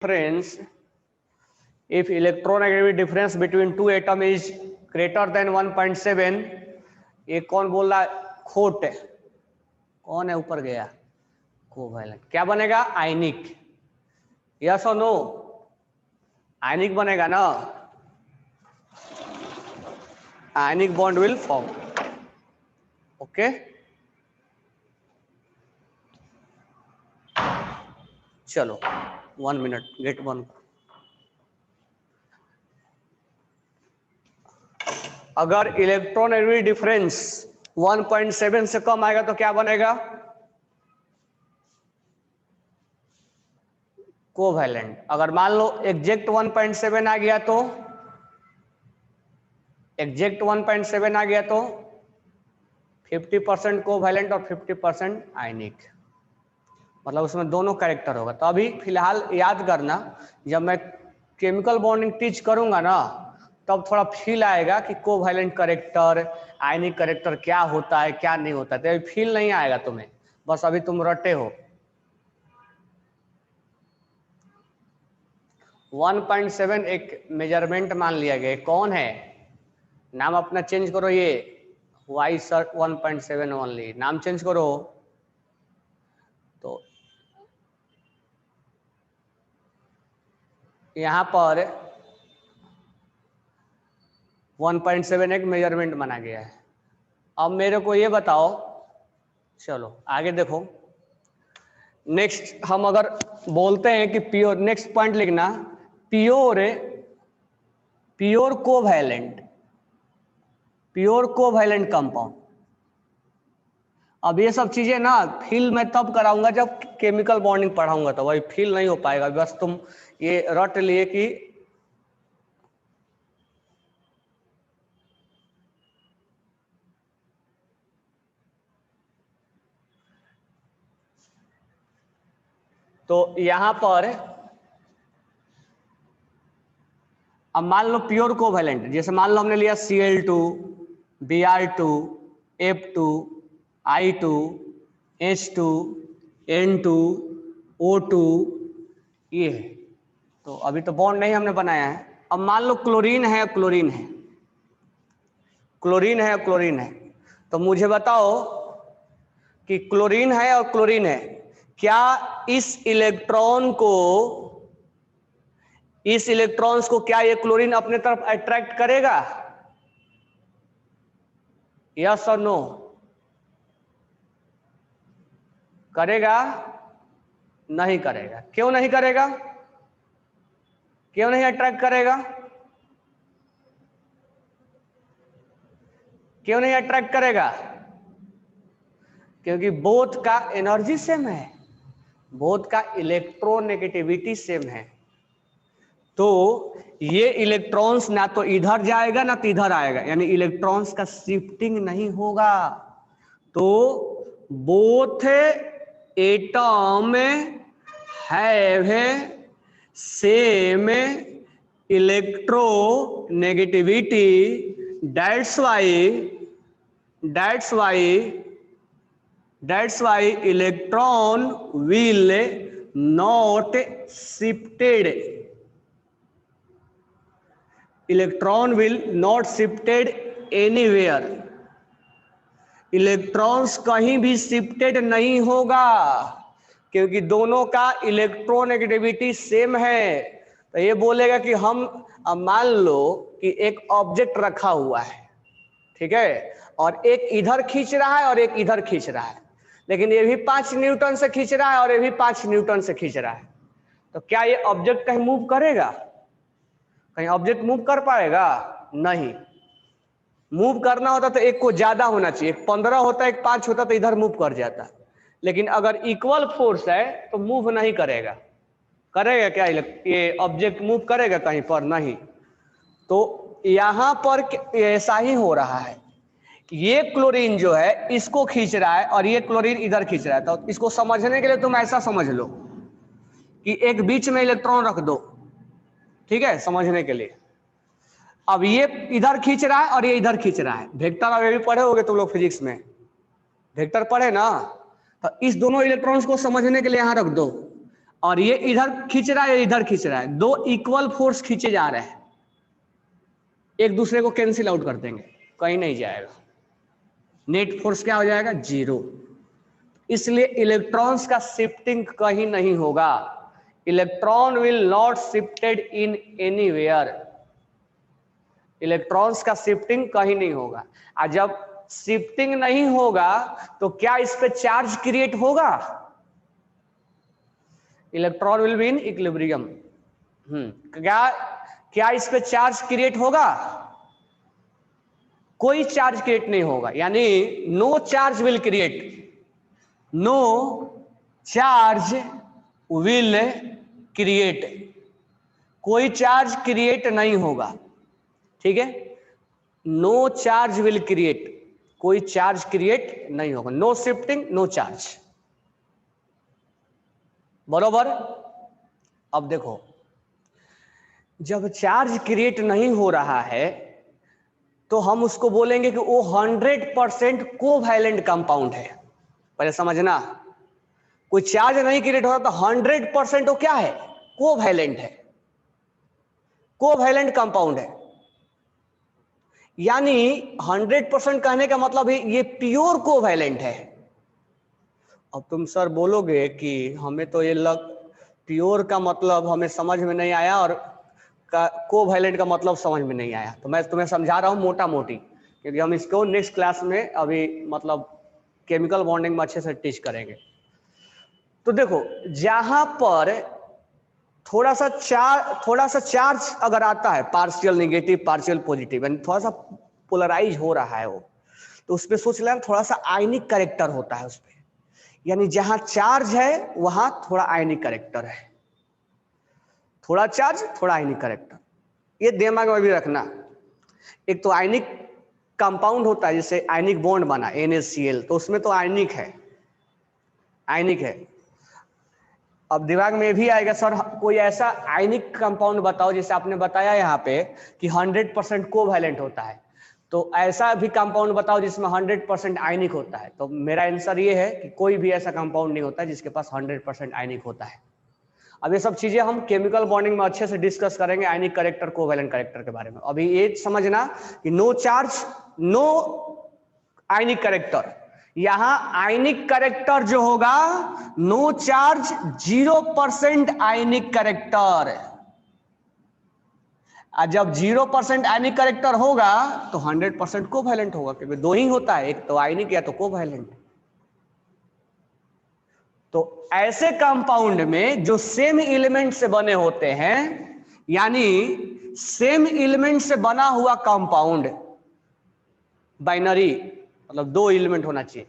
difference, if electronegativity difference between two atom is greater than 1.7, ये कौन बोल रहा है? खोट है। कौन है ऊपर गया? कोवैलेंट। क्या बनेगा? आयनिक। यस और नो? आयनिक बनेगा ना? Ionic bond will form. Okay, चलो 1 मिनट, गेट वन। अगर इलेक्ट्रॉनेगेटिविटी डिफरेंस 1.7 से कम आएगा तो क्या बनेगा? कोवैलेंट। अगर मान लो एग्जैक्ट 1.7 आ गया तो, एग्जैक्ट 1.7 आ गया तो 50% कोवैलेंट और 50% आयनिक, मतलब उसमें दोनों कैरेक्टर होगा। तो अभी फिलहाल याद करना, जब मैं केमिकल बॉन्डिंग टीच करूंगा ना, तब थोड़ा फील आएगा कि कोवैलेंट कैरेक्टर, आयनिक कैरेक्टर क्या होता है क्या नहीं होता है। तो अभी फील नहीं आएगा तुम्हें, बस अभी तुम रटे हो। 1.7 एक मेजरमेंट मान लिया गया। कौन है? नाम अपना चेंज करो। ये वाई सर 1.7 ओनली, नाम चेंज करो। तो यहां पर 1.7 एक मेजरमेंट माना गया है। अब मेरे को ये बताओ, चलो आगे देखो। नेक्स्ट हम अगर बोलते हैं कि प्योर, नेक्स्ट पॉइंट लिखना, pure covalent, pure covalent compound. अब ये सब चीजें ना फील मैं तब कराऊंगा जब केमिकल बॉन्डिंग पढ़ाऊंगा, तो वही फील नहीं हो पाएगा। बस तुम ये रट लिए कि तो यहां पर अब मान लो प्योर कोवैलेंट, जैसे मान लो हमने लिया Cl2, Br2, F2, I2, H2, N2, O2, ये है। तो अभी तो बॉन्ड नहीं हमने बनाया है। अब मान लो क्लोरीन है, क्लोरीन है, क्लोरीन है, क्लोरीन है। तो मुझे बताओ कि क्लोरीन है और क्लोरीन है, क्या इस इलेक्ट्रॉन्स को क्या ये क्लोरीन अपने तरफ अट्रैक्ट करेगा? यस और नो? करेगा? नहीं करेगा। क्यों नहीं करेगा? क्यों नहीं अट्रैक्ट करेगा? क्यों नहीं अट्रैक्ट करेगा? क्योंकि बोथ का एनर्जी सेम है, बोथ का इलेक्ट्रोनेगेटिविटी सेम है। तो ये इलेक्ट्रॉन्स ना तो इधर जाएगा ना तो इधर आएगा, यानी इलेक्ट्रॉन्स का शिफ्टिंग नहीं होगा। तो both atom have same electronegativity, that's why electron will not shifted, electron will not shifted anywhere, electrons कहीं भी शिफ्टेड नहीं होगा, क्योंकि दोनों का इलेक्ट्रोनेगेटिविटी सेम है। तो ये बोलेगा कि हम, अब मान लो कि एक ऑब्जेक्ट रखा हुआ है, ठीक है, और एक इधर खींच रहा है और एक इधर खींच रहा है, लेकिन ये भी 5 न्यूटन से खींच रहा है और ये भी 5 न्यूटन से खींच रहा है। तो क्या ये ऑब्जेक्ट कहीं मूव करेगा? कहीं ऑब्जेक्ट मूव कर पाएगा? नहीं। मूव करना होता तो एक को ज्यादा होना चाहिए, एक 15 होता, एक 5 होता तो इधर मूव कर जाता। लेकिन अगर इक्वल फोर्स है तो मूव नहीं करेगा। करेगा क्या ये ऑब्जेक्ट मूव करेगा कहीं पर? नहीं। तो यहां पर ऐसा ही हो रहा है, ये क्लोरीन जो है इसको खींच रहा है और ये क्लोरीन इधर खींच रहा है। तो इसको समझने के लिए तुम ऐसा समझ लो कि एक बीच में इलेक्ट्रॉन रख दो, ठीक है, समझने के लिए। अब ये इधर खींच रहा है और ये इधर खींच रहा है। वेक्टर अभी भी पढ़े होगे तुम लोग फिजिक्स में, वेक्टर पढ़े ना? तो इस दोनों इलेक्ट्रॉन्स को समझने के लिए यहां रख दो। और ये इधर खींच रहा है, इधर खींच रहा है, दो इक्वल फोर्स खींचे जा रहे हैं, एक दूसरे को कैंसिल आउट कर देंगे, कहीं नहीं जाएगा, नेट फोर्स क्या हो जाएगा, 0। इसलिए इलेक्ट्रॉन्स का शिफ्टिंग कहीं नहीं होगा, electron will not shifted in anywhere, electrons का शिफ्टिंग कहीं नहीं होगा। और जब शिफ्टिंग नहीं होगा तो क्या इस पे चार्ज क्रिएट होगा, electron will be in equilibrium. क्या इस पे चार्ज क्रिएट होगा, कोई चार्ज क्रिएट नहीं होगा, यानी no charge will create, no charge will create, कोई चार्ज क्रिएट नहीं होगा, ठीक है, नो चार्ज विल क्रिएट, कोई चार्ज क्रिएट नहीं होगा, नो शिफ्टिंग नो चार्ज, बरोबर। अब देखो, जब चार्ज क्रिएट नहीं हो रहा है तो हम उसको बोलेंगे कि वो 100% कोवैलेंट कंपाउंड है। पहले समझना, कोई चार्ज नहीं क्रिएट हो रहा तो 100% वो क्या है, कोवैलेंट है, कोवैलेंट कंपाउंड है। यानी 100% कहने का मतलब है ये प्योर कोवैलेंट है। अब तुम सर बोलोगे कि हमें तो ये प्योर का मतलब हमें समझ में नहीं आया और कोवैलेंट का मतलब समझ में नहीं आया, तो मैं तुम्हें समझा रहा हूं मोटा मोटी, क्योंकि हम इसको नेक्स्ट क्लास में अभी मतलब केमिकल बॉन्डिंग में अच्छे से टीच करेंगे। तो देखो, जहां पर थोड़ा सा चार्ज अगर आता है, पार्शियल नेगेटिव पार्शियल पॉजिटिव, यानी थोड़ा सा पोलराइज हो रहा है वो, तो उसपे सोच लेना थोड़ा सा आयनिक कैरेक्टर होता है उसपे, यानी जहां चार्ज है वहां थोड़ा आयनिक कैरेक्टर है, थोड़ा चार्ज थोड़ा आयनिक कैरेक्टर, ये दिमाग में भी रखना। एक तो आयनिक कंपाउंड होता है, जैसे आयनिक बॉन्ड बना NaCl, तो उसमें तो आयनिक है, आयनिक है। अब दिमाग में भी आएगा सर कोई ऐसा आयनिक कंपाउंड बताओ, जैसे आपने बताया यहाँ पे कि 100% कोवैलेंट होता है, तो ऐसा भी कंपाउंड बताओ जिसमें 100% आयनिक होता है। तो मेरा आंसर ये है कि कोई भी ऐसा कंपाउंड नहीं होता जिसके पास 100% आयनिक होता है। अब ये सब चीजें हम केमिकल बॉन्डिंग में अच्छे से डिस्कस करेंगे, आयनिक कैरेक्टर कोवैलेंट कैरेक्टर के बारे में। अभी ये समझना कि no charge no ionic character, यहां आयनिक कैरेक्टर जो होगा नो चार्ज 0% आयनिक कैरेक्टर, जब 0% आयनिक कैरेक्टर होगा तो 100% कोवैलेंट होगा, क्योंकि दो ही होता है, एक तो आयनिक या तो कोवैलेंट। तो ऐसे कंपाउंड में जो सेम एलिमेंट से बने होते हैं, यानी सेम एलिमेंट से बना हुआ कंपाउंड, बाइनरी मतलब दो एलिमेंट होना चाहिए,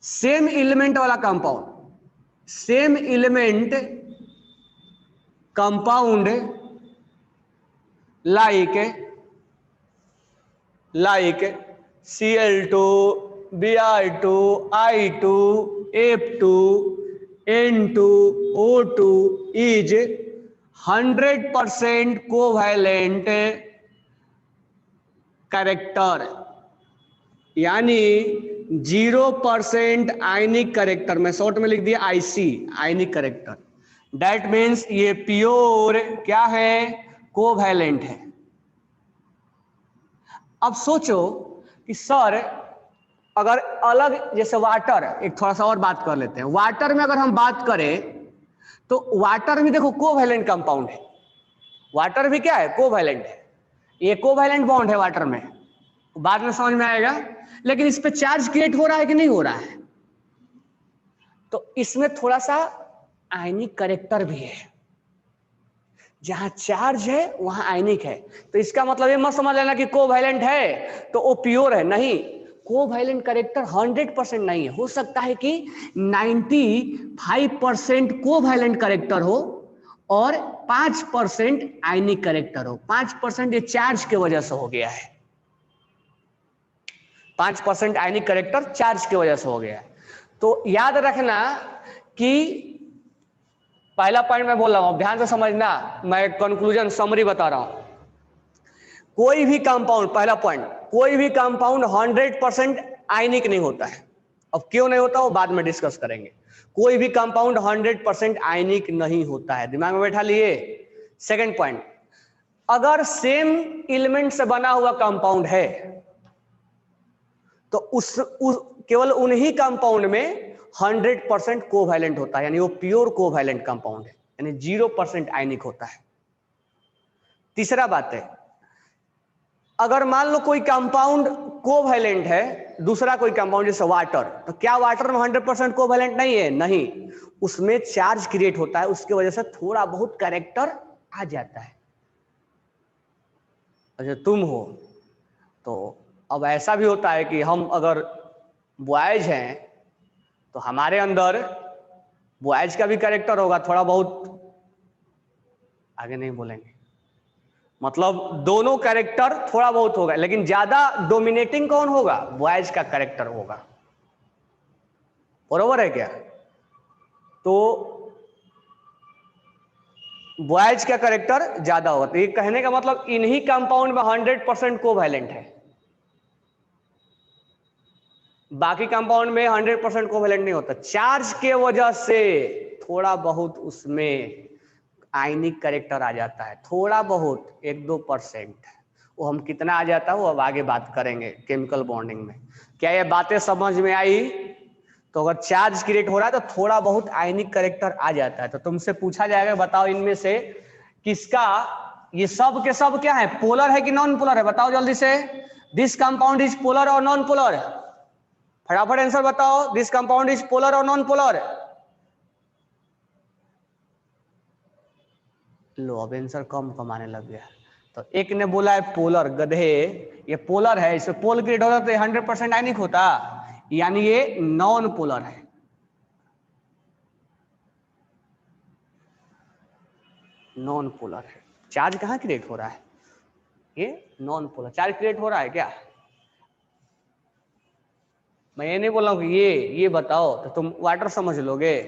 सेम एलिमेंट वाला compound, same element compound like Cl2, Br2, I2, F2, N2, O2 is 100% covalent character, यानी 0% आयनिक कैरेक्टर, मैं शॉर्ट में लिख दिया IC, ionic character. That means ये प्योर क्या है, कोवैलेंट है। अब सोचो कि सर अगर अलग, जैसे वाटर, एक थोड़ा सा और बात कर लेते हैं, वाटर में अगर हम बात करें तो वाटर भी देखो कोवैलेंट कंपाउंड है, वाटर भी क्या है, कोवैलेंट है, ये कोवैलेंट बॉन्ड है वाटर में, बाद में समझ में आएगा। लेकिन इस पे चार्ज क्रिएट हो रहा है कि नहीं हो रहा है, तो इसमें थोड़ा सा आयनिक कैरेक्टर भी है, जहां चार्ज है वहां आयनिक है। तो इसका मतलब ये मत समझ लेना कि कोवैलेंट है तो वो प्योर है, नहीं, कोवैलेंट कैरेक्टर 100% नहीं है, हो सकता है कि 95% कोवैलेंट कैरेक्टर हो और 5% आयनिक कैरेक्टर हो। 5% ये चार्ज की वजह से हो गया है, 5% आयनिक कैरेक्टर चार्ज की वजह से हो गया है। तो याद रखना कि पहला पॉइंट मैं बोल रहा हूं, ध्यान से समझना, मैं कंक्लूजन समरी बता रहा हूं। कोई भी कंपाउंड, पहला पॉइंट, कोई भी कंपाउंड 100% आयनिक नहीं होता है। अब क्यों नहीं होता वो बाद में डिस्कस करेंगे। कोई भी कंपाउंड 100% आयनिक नहीं होता है, दिमाग में बैठा लिए। सेकंड पॉइंट, अगर सेम एलिमेंट से बना हुआ कंपाउंड है तो केवल उन्हीं कंपाउंड में 100% कोवैलेंट होता है, यानी वो प्योर कोवैलेंट कंपाउंड है, यानी 0% आयनिक होता है। तीसरा बात है, अगर मान लो कोई कंपाउंड कोवैलेंट है, दूसरा कोई कंपाउंड जैसे वाटर, तो क्या वाटर में 100% कोवैलेंट नहीं है? नहीं, उसमें चार्ज क्रिएट होता है, उसकी वजह से थोड़ा बहुत कैरेक्टर आ जाता है। अच्छा तुम हो तो अब ऐसा भी होता है कि हम अगर बॉयज हैं तो हमारे अंदर बॉयज का भी कैरेक्टर होगा थोड़ा बहुत, आगे नहीं बोलेंगे, मतलब दोनों कैरेक्टर थोड़ा बहुत होगा, लेकिन ज्यादा डोमिनेटिंग कौन होगा? बॉयज का कैरेक्टर होगा, बरोबर है क्या? तो बॉयज का कैरेक्टर ज्यादा होगा, तो ये कहने का मतलब इन्हीं कंपाउंड में 100% कोवैलेंट है, बाकी कंपाउंड में 100% कोवैलेंट नहीं होता। चार्ज के वजह से थोड़ा बहुत उसमें आयनिक कैरेक्टर आ जाता है, थोड़ा बहुत 1-2%, वो हम कितना आ जाता है वो अब आगे बात करेंगे केमिकल बॉन्डिंग में। क्या ये बातें समझ में आई? तो अगर चार्ज क्रिएट हो रहा है तो थोड़ा बहुत आयनिक कैरेक्टर आ जाता है। तो तुमसे पूछा जाएगा बताओ इनमें से किसका, ये सब के सब क्या है, पोलर है कि नॉन पोलर है? बताओ जल्दी से, दिस कंपाउंड इज पोलर और नॉन पोलर? फटाफट आंसर बताओ, दिस कंपाउंड इज पोलर और नॉन पोलर? लो अब आंसर कम कमाने लग गया। तो एक ने बोला है पोलर, गधे, ये पोलर है, इसमें पोल क्रिएट होता तो 100% आयनिक होता, यानी ये नॉन पोलर है। नॉन पोलर है। चार्ज कहां क्रिएट हो रहा है? ये नॉन पोलर चार्ज क्रिएट हो रहा है क्या? मैं ये नहीं बोल रहा हूं कि ये बताओ तो तुम वाटर समझ लोगे।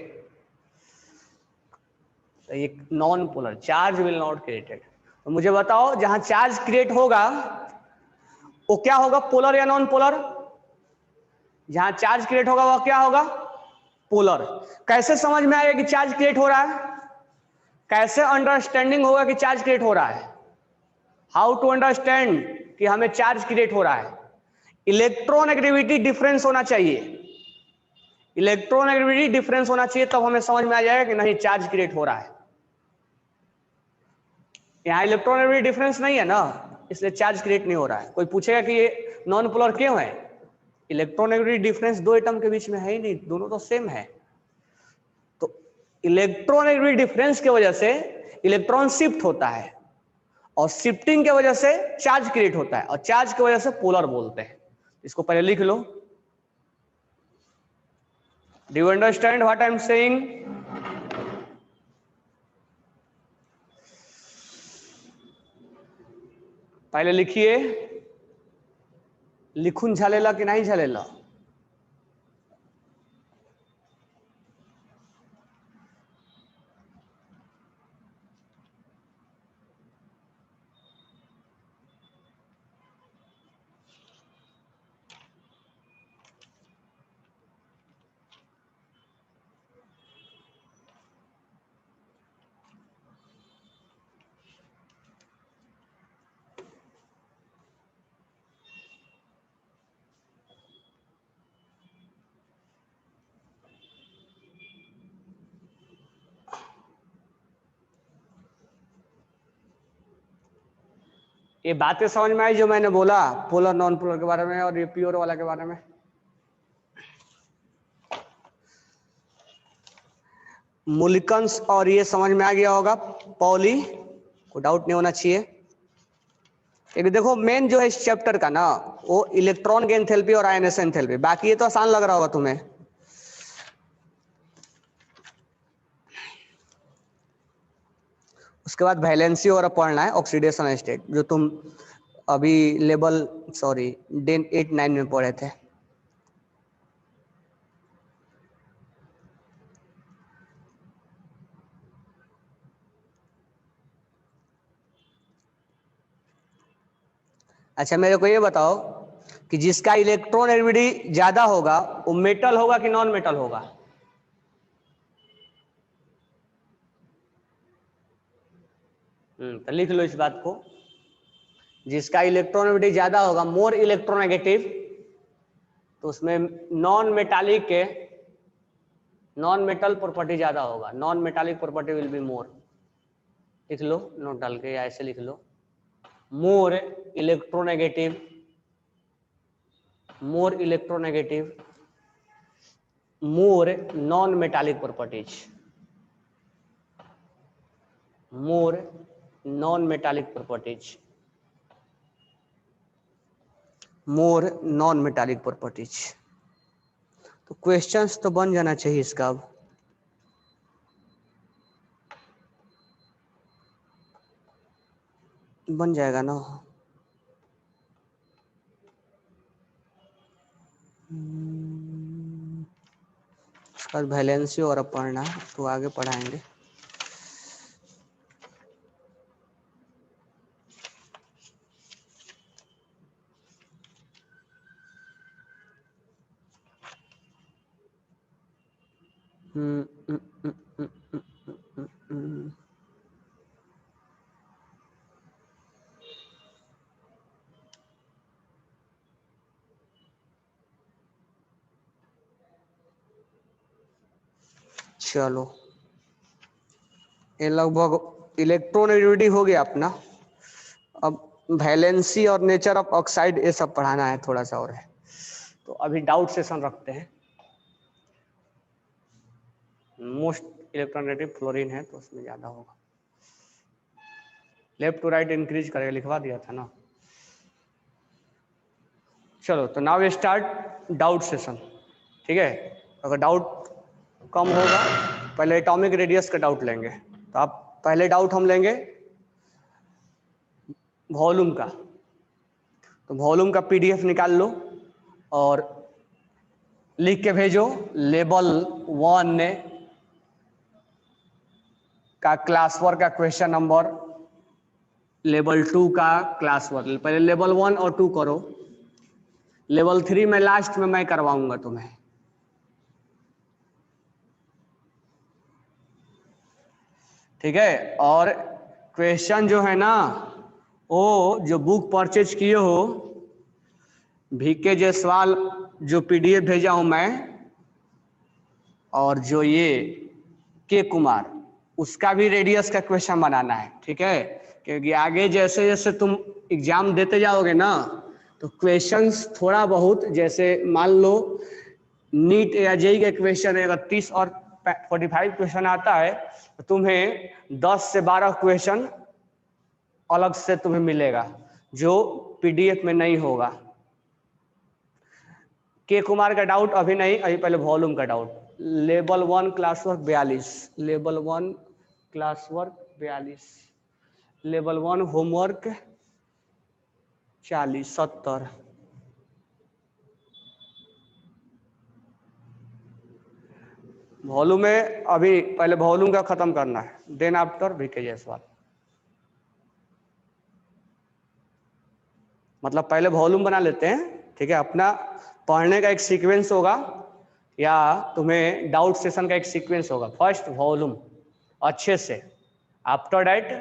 तो ये non polar, charge will not created. तो मुझे बताओ जहां चार्ज क्रिएट होगा वो क्या होगा, पोलर या नॉन पोलर? जहां चार्ज क्रिएट होगा वह क्या होगा? पोलर। कैसे समझ में आएगा कि चार्ज क्रिएट हो रहा है? कैसे अंडरस्टैंडिंग होगा कि चार्ज क्रिएट हो रहा है? हाउ टू अंडरस्टैंड कि हमें चार्ज क्रिएट हो रहा है? इलेक्ट्रॉन एक्टिविटी डिफरेंस होना चाहिए, इलेक्ट्रॉन एक्टिविटी डिफरेंस होना चाहिए, तब हमें समझ में आ जाएगा कि नहीं चार्ज क्रिएट हो रहा है। यहाँ इलेक्ट्रॉन एक्टिविटी डिफरेंस नहीं है ना, इसलिए चार्ज क्रिएट नहीं हो रहा है। कोई पूछेगा कि ये नॉन पोलर क्यों है? इलेक्ट्रॉन एक्टिविटी डिफरेंस दो एटम के बीच में है ही नहीं, दोनों तो सेम है। तो इलेक्ट्रॉन एक्टिविटी डिफरेंस की वजह से इलेक्ट्रॉन शिफ्ट होता है, और शिफ्टिंग की वजह से चार्ज क्रिएट होता है, और चार्ज की वजह से पोलर बोलते हैं। इसको पहले लिख लो। Do you understand what I am saying? पहले लिखिए, लिखून झालेला कि नहीं झालेला? ये बातें समझ में आई जो मैंने बोला पोलर नॉन पोलर के बारे में और ये प्योर वाला के बारे में? मोलिकन्स और ये समझ में आ गया होगा, पॉली, कोई डाउट नहीं होना चाहिए। एक देखो मेन जो है इस चैप्टर का ना, वो इलेक्ट्रॉन की एंथैल्पी और आयनेशन एंथैल्पी, बाकी ये तो आसान लग रहा होगा तुम्हें। उसके बाद वैलेंसी और पढ़ना है, ऑक्सीडेशन स्टेट, जो तुम अभी लेवल 8-9 में पढ़े थे। अच्छा मेरे को ये बताओ कि जिसका इलेक्ट्रॉन एक्टिविटी ज्यादा होगा वो मेटल होगा कि नॉन मेटल होगा? तो लिख लो इस बात को, जिसका इलेक्ट्रोनेगेटिव ज्यादा होगा, मोर इलेक्ट्रोनेगेटिव, तो उसमें नॉन मेटालिक के नॉन मेटल प्रॉपर्टी ज्यादा होगा, non metallic property will be more. लिख लो नोट डाल के, या ऐसे लिख लो, more electronegative, more electronegative, more non metallic properties, more non metallic properties, more non metallic properties. तो क्वेश्चंस तो बन जाना चाहिए इसका, अब बन जाएगा ना। उसका वैलेंसी और अब पढ़ना है, तो आगे पढ़ाएंगे। चलो, ये लगभग इलेक्ट्रोनेगेटिविटी हो गया अपना। अब वैलेंसी और नेचर ऑफ ऑक्साइड ये सब पढ़ाना है, थोड़ा सा और है। तो अभी डाउट सेशन रखते हैं। मोस्ट इलेक्ट्रोनेगेटिव फ्लोरीन है, तो उसमें ज्यादा होगा। लेफ्ट टू राइट इंक्रीज करेगा, लिखवा दिया था ना। चलो, तो नाउ स्टार्ट डाउट सेशन। ठीक है, अगर डाउट कम होगा, पहले एटॉमिक रेडियस का डाउट लेंगे। तो आप पहले डाउट हम लेंगे वॉल्यूम का। तो वॉल्यूम का पीडीएफ निकाल लो और लिख के भेजो, लेवल 1 का क्लास 1 का क्वेश्चन नंबर, लेवल 2 का क्लास 1। पहले लेवल 1 और 2 करो, लेवल 3 में लास्ट में मैं करवाऊंगा तुम्हें। ठीक है, और क्वेश्चन जो है ना, वो जो बुक परचेज किए हो, VK जायसवाल जो पीडीएफ भेजा हूं मैं, और जो ये के कुमार, उसका भी रेडियस का क्वेश्चन बनाना है। ठीक है, क्योंकि आगे जैसे जैसे तुम एग्जाम देते जाओगे ना, तो क्वेश्चंस थोड़ा बहुत, जैसे मान लो नीट या जेई का क्वेश्चन अगर 30 और 45 क्वेश्चन आता है, तो तुम्हें 10 से 12 क्वेश्चन अलग से तुम्हें मिलेगा, जो पीडीएफ में नहीं होगा। के कुमार का डाउट अभी नहीं, अभी पहले वॉल्यूम का doubt. Level 1 class work 42, level 1 class work 42, level 1 homework 40 70। Volume में अभी पहले वॉल्यूम का खत्म करना है, देन आफ्टर VK जायसवाल। मतलब पहले वॉल्यूम बना लेते हैं। ठीक है, अपना पढ़ने का एक सीक्वेंस होगा, या तुम्हें डाउट सेशन का एक सीक्वेंस होगा। फर्स्ट वॉल्यूम अच्छे से, आफ्टर दैट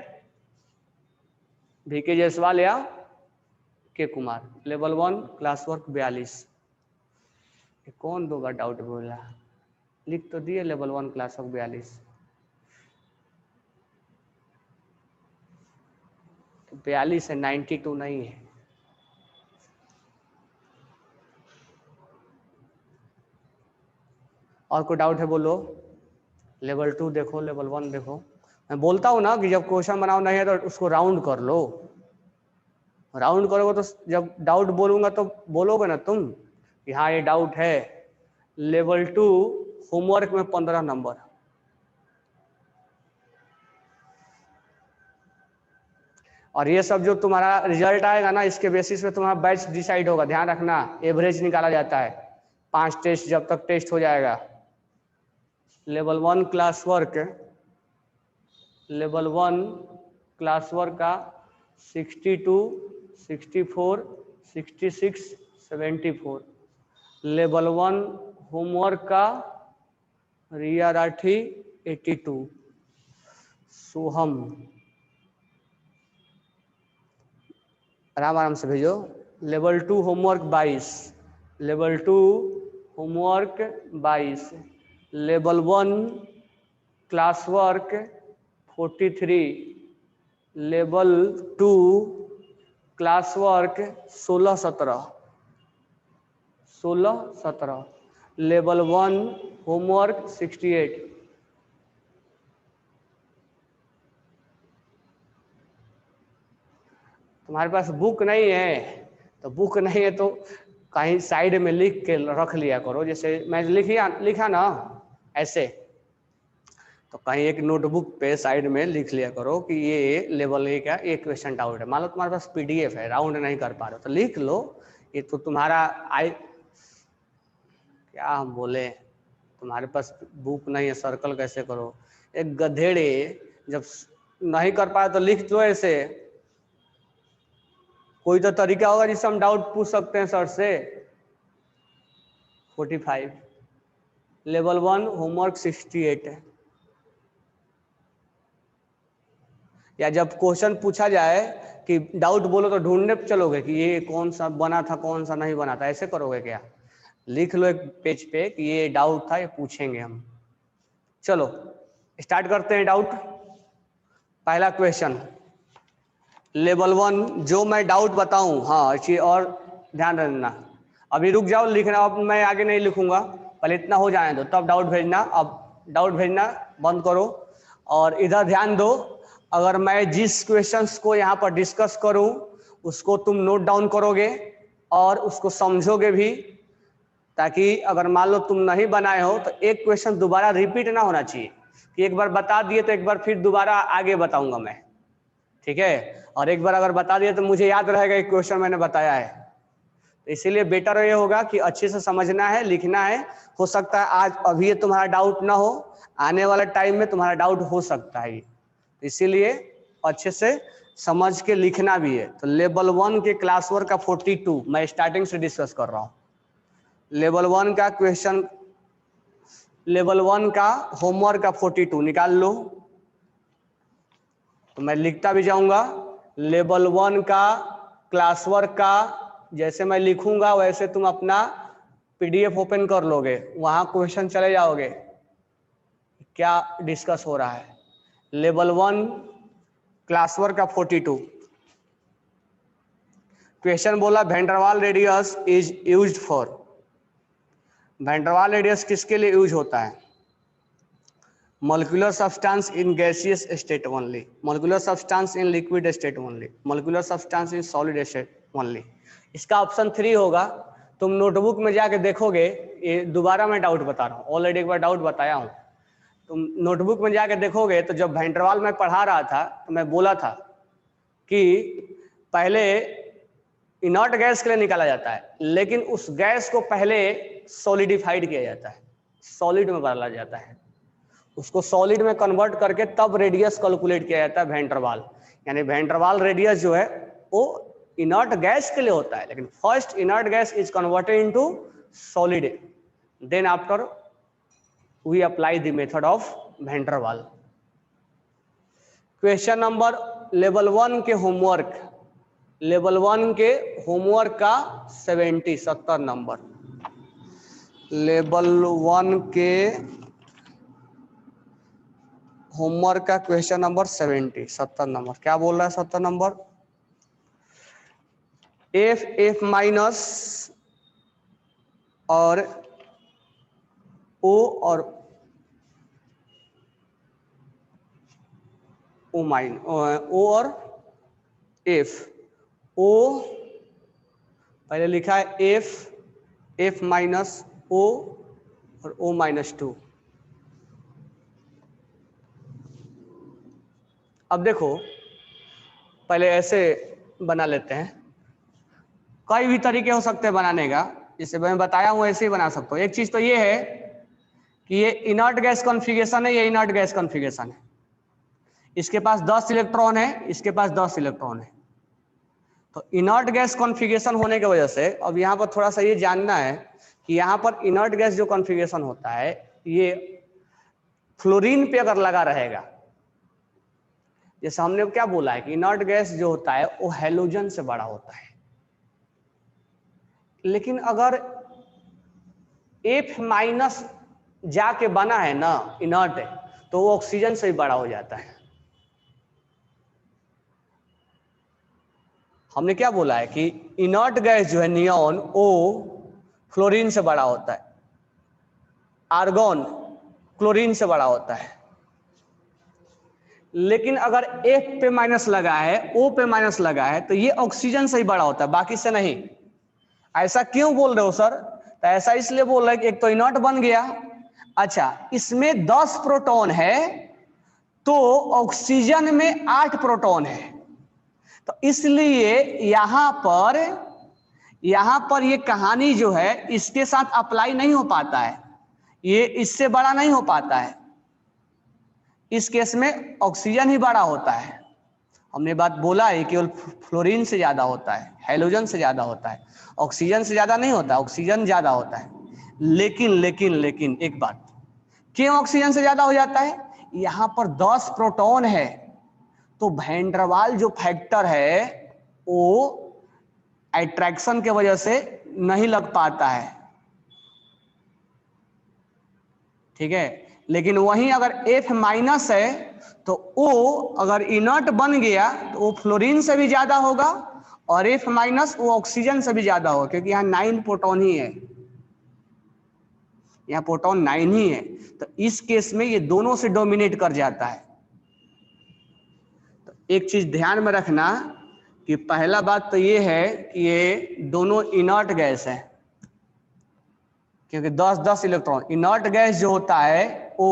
VK जायसवाल या के कुमार। Level 1 class work 42। कौन दो बार डाउट बोला, लिख तो दिए लेवल 1 क्लास वर्क 42। तो 42 है, 92 नहीं है। और कोई डाउट है बोलो। लेवल 2 देखो, लेवल 1 देखो। मैं बोलता हूँ ना कि जब क्वेश्चन बनाओ नहीं है तो उसको राउंड कर लो। राउंड करोगे तो जब डाउट बोलूंगा तो बोलोगे ना तुम कि हाँ ये डाउट है। लेवल 2 होमवर्क में 15 नंबर, और ये सब जो तुम्हारा रिजल्ट आएगा ना, इसके बेसिस पे तुम्हारा बैच डिसाइड होगा। ध्यान रखना, एवरेज निकाला जाता है 5 टेस्ट, जब तक टेस्ट हो जाएगा। Level 1 class work, level 1 class work का 62, 64, 66, 74। लेवल 1 होमवर्क का रिया राठी 82, सोहम आराम आराम से भेजो। Level 2 homework 22, level 2 homework 22, level 1 class work 43, level 2 class work 16-17, 16-17, level 1 homework 68। तुम्हारे पास बुक नहीं है तो बुक नहीं है तो कहीं साइड में लिख के रख लिया करो। जैसे मैं लिखा ना ऐसे, तो कहीं एक नोटबुक पे साइड में लिख लिया करो कि ये लेवल 1 का एक क्वेश्चन डाउट है। मान लो तुम्हारे पास पीडीएफ है, राउंड नहीं कर पा रहे हो तो लिख लो। ये तो तुम्हारा क्या हम बोले, तुम्हारे पास बुक नहीं है, सर्कल कैसे करो। एक गधेड़े जब नहीं कर पाए तो लिख दो ऐसे। कोई तो तरीका होगा जिससे हम डाउट पूछ सकते हैं सर से। 45, लेवल 1 होमवर्क 68 है। या जब क्वेश्चन पूछा जाए कि डाउट बोलो तो ढूंढने चलोगे कि ये कौन सा बना था कौन सा नहीं बना था, ऐसे करोगे क्या? लिख लो एक पेज पे कि ये डाउट था, ये पूछेंगे हम। चलो स्टार्ट करते हैं डाउट। पहला क्वेश्चन लेवल 1, जो मैं डाउट बताऊं, हाँ चीज और ध्यान रखना। अभी रुक जाओ लिखना, अब मैं आगे नहीं लिखूंगा, पहले इतना हो जाए दो तब डाउट भेजना। अब डाउट भेजना बंद करो और इधर ध्यान दो। अगर मैं जिस क्वेश्चंस को यहाँ पर डिस्कस करूं उसको तुम नोट डाउन करोगे और उसको समझोगे भी, ताकि अगर मान लो तुम नहीं बनाए हो तो एक क्वेश्चन दोबारा रिपीट ना होना चाहिए कि एक बार बता दिए तो एक बार फिर दोबारा आगे बताऊंगा मैं, ठीक है? और एक बार अगर बता दिए तो मुझे याद रहेगा एक क्वेश्चन मैंने बताया है। तो इसीलिए बेटर ये होगा कि अच्छे से समझना है, लिखना है। हो सकता है आज अभी ये तुम्हारा डाउट ना हो, आने वाले टाइम में तुम्हारा डाउट हो सकता है, इसीलिए अच्छे से समझ के लिखना भी है। तो लेवल 1 के क्लास वर्क का 42 मैं स्टार्टिंग से डिस्कस कर रहा हूँ। लेवल 1 का क्वेश्चन, लेवल 1 का होमवर्क का 42 निकाल लो। तो मैं लिखता भी जाऊंगा। लेवल 1 का क्लास वर्क का जैसे मैं लिखूंगा वैसे तुम अपना पीडीएफ ओपन कर लोगे, वहां क्वेश्चन चले जाओगे क्या डिस्कस हो रहा है। लेवल 1 क्लास वर्क का 42 क्वेश्चन बोला van der Waals radius is used for. Van der Waals radius किसके लिए यूज होता है? molecular substance in gaseous state only, molecular substance in liquid state only, molecular substance in solid state only। इसका option 3 होगा। तुम notebook में जाके देखोगे, ये दोबारा मैं डाउट बता रहा हूँ, ऑलरेडी एक बार डाउट बताया हूँ। तुम नोटबुक में जाके देखोगे तो जब वैन डर वाल मैं पढ़ा रहा था तो मैं बोला था कि पहले इनर्ट गैस के लिए निकाला जाता है, लेकिन उस गैस को पहले सॉलिडिफाइड किया जाता है, सॉलिड में बदला जाता है, उसको सॉलिड में कन्वर्ट करके तब रेडियस कैलकुलेट किया जाता है वैन डर वाल। यानी वैन डर वाल रेडियस जो है वो इनर्ट गैस के लिए होता है, लेकिन first inert gas is converted into solid, then after we apply the method of van der Waals. Question number level 1 के होमवर्क, लेवल 1 के होमवर्क का 70 नंबर, लेवल 1 के होमवर्क का क्वेश्चन नंबर 70 नंबर। क्या बोल रहा है 70 नंबर? एफ माइनस और ओ और ओ माइन ओ और एफ, ओ पहले लिखा है एफ माइनस ओ और ओ -2। अब देखो पहले ऐसे बना लेते हैं, कई भी तरीके हो सकते हैं बनाने का, जैसे मैं बताया हूं ऐसे ही बना सकता हूं। एक चीज तो ये है कि ये इनर्ट गैस कॉन्फ़िगरेशन है, ये इनर्ट गैस कॉन्फ़िगरेशन है, इसके पास 10 इलेक्ट्रॉन है, इसके पास 10 इलेक्ट्रॉन है। तो इनर्ट गैस कॉन्फ़िगरेशन होने की वजह से अब यहाँ पर थोड़ा सा ये जानना है कि यहाँ पर इनर्ट गैस जो कॉन्फ़िगरेशन होता है ये फ्लोरीन पे अगर लगा रहेगा, जैसे हमने क्या बोला है कि इनर्ट गैस जो होता है वो हैलोजन से बड़ा होता है, लेकिन अगर F- जाके बना है ना इनर्ट है, तो वो ऑक्सीजन से भी बड़ा हो जाता है। हमने क्या बोला है कि इनर्ट गैस जो है नियॉन वो फ्लोरीन से बड़ा होता है, आर्गन क्लोरीन से बड़ा होता है, लेकिन अगर F पे माइनस लगा है, O पे माइनस लगा है, तो ये ऑक्सीजन से ही बड़ा होता है, बाकी से नहीं। ऐसा क्यों बोल रहे हो सर? तो ऐसा इसलिए बोल रहे हैं कि एक तो इनर्ट बन गया, अच्छा इसमें 10 प्रोटॉन है तो ऑक्सीजन में 8 प्रोटॉन है, तो इसलिए यहां पर ये कहानी जो है इसके साथ अप्लाई नहीं हो पाता है, ये इससे बड़ा नहीं हो पाता है। इस केस में ऑक्सीजन ही बड़ा होता है। हमने बात बोला है केवल फ्लोरीन से ज्यादा होता है, हैलोजन से ज्यादा होता है, ऑक्सीजन से ज्यादा नहीं होता, ऑक्सीजन ज्यादा होता है। लेकिन लेकिन लेकिन एक बात, क्यों ऑक्सीजन से ज्यादा हो जाता है? यहां पर 10 प्रोटॉन है, तो वैन-डर-वाल जो फैक्टर है वो अट्रैक्शन के वजह से नहीं लग पाता है, ठीक है। लेकिन वहीं अगर F- है तो O अगर इनर्ट बन गया तो वो फ्लोरीन से भी ज्यादा होगा, और F- वो ऑक्सीजन से भी ज्यादा होगा, क्योंकि यहाँ 9 प्रोटॉन ही है, यहाँ प्रोटॉन 9 ही है। तो इस केस में ये दोनों से डोमिनेट कर जाता है। तो एक चीज ध्यान में रखना कि पहला बात तो ये है कि ये दोनों इनर्ट गैस है, क्योंकि 10-10 इलेक्ट्रॉन। इनर्ट गैस जो होता है वो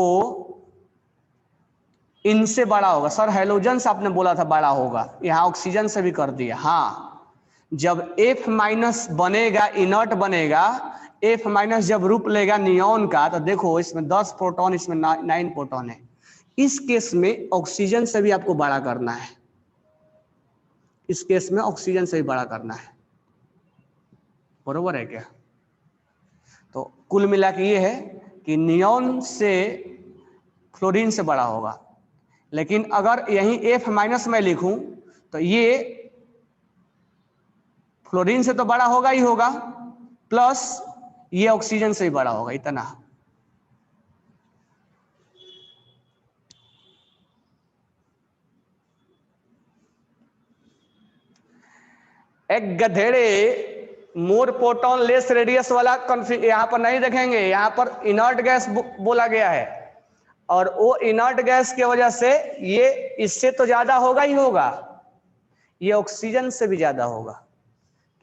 इनसे बड़ा होगा। सर हैलोजन से आपने बोला था बड़ा होगा, यहाँ ऑक्सीजन से भी कर दिया। हाँ, जब F- बनेगा, इनर्ट बनेगा, F- जब रूप लेगा नियॉन का, तो देखो इसमें 10 प्रोटॉन, इसमें 9 प्रोटॉन है। इस केस में ऑक्सीजन से भी आपको बड़ा करना है, इस केस में ऑक्सीजन से भी बड़ा करना है, बरोबर है क्या? तो कुल मिला के ये है कि नियॉन से फ्लोरीन से बड़ा होगा। लेकिन अगर यहीं F- मैं लिखूं तो ये फ्लोरीन से तो बड़ा होगा ही होगा, प्लस ये ऑक्सीजन से ही बड़ा होगा, इतना। एक गधेड़े मोर प्रोटॉन लेस रेडियस वाला यहां पर नहीं देखेंगे, यहां पर इनर्ट गैस बोला गया है, और वो इनर्ट गैस की वजह से ये इससे तो ज्यादा होगा ही होगा, ये ऑक्सीजन से भी ज्यादा होगा,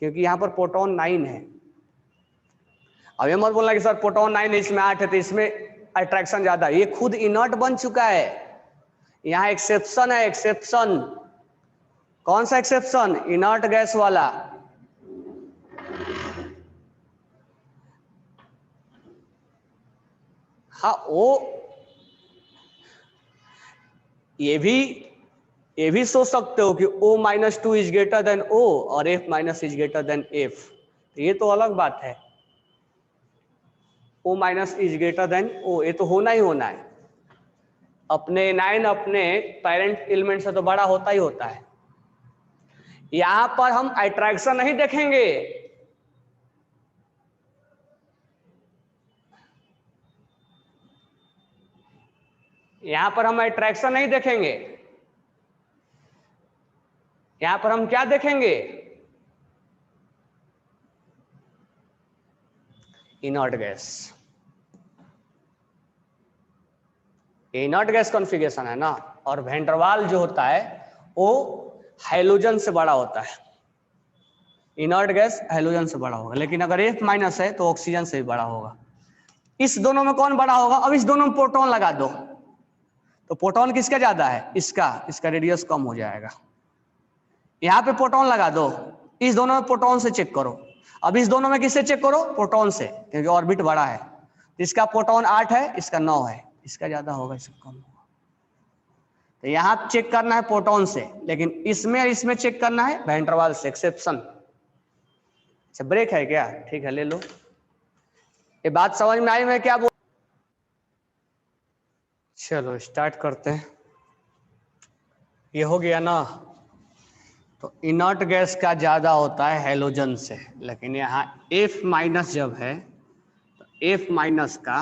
क्योंकि यहां पर प्रोटॉन 9 है। अब ये मत बोलना कि सर प्रोटॉन 9 है इसमें 8 है तो इसमें अट्रैक्शन ज्यादा है, ये खुद इनर्ट बन चुका है। यहां एक्सेप्शन है, एक्सेप्शन। कौन सा एक्सेप्शन? इनर्ट गैस वाला। हाँ, वो ये भी सोच सकते हो कि O-2 is greater than O और F- is greater than F, तो ये तो अलग बात है। O- is greater than O, ये तो होना ही होना है। अपने 9 अपने पेरेंट एलिमेंट से तो बड़ा होता ही होता है। यहां पर हम अट्रैक्शन नहीं देखेंगे, यहां पर हम अट्रैक्शन नहीं देखेंगे, यहां पर हम क्या देखेंगे? Inert gas. Inert gas configuration है ना, और वैन-डर-वाल जो होता है वो हैलोजन से बड़ा होता है। इनर्ट गैस हैलोजन से बड़ा होगा, लेकिन अगर F- है तो ऑक्सीजन से भी बड़ा होगा। इस दोनों में कौन बड़ा होगा? अब इस दोनों में प्रोटॉन लगा दो, तो प्रोटॉन किसका ज्यादा है? इसका रेडियस कम हो जाएगा। यहां पे प्रोटॉन लगा दो, इस दोनों में प्रोटॉन से चेक करो। अब इस दोनों में किससे चेक करो? प्रोटॉन से, क्योंकि ऑर्बिट बड़ा है। इसका प्रोटॉन 8 है, इसका 9 है, इसका ज्यादा होगा, इसका कम होगा। तो यहां चेक करना है प्रोटॉन से, लेकिन इसमें चेक करना है वैन-डर-वाल से, एक्सेप्शन। अच्छा ब्रेक है क्या? ठीक है ले लो। ये बात समझ में आई? मैं क्या बोल, चलो स्टार्ट करते हैं। ये हो गया ना। तो इनर्ट गैस का ज़्यादा होता है हैलोजन से, लेकिन यहाँ F माइनस जब है तो F माइनस का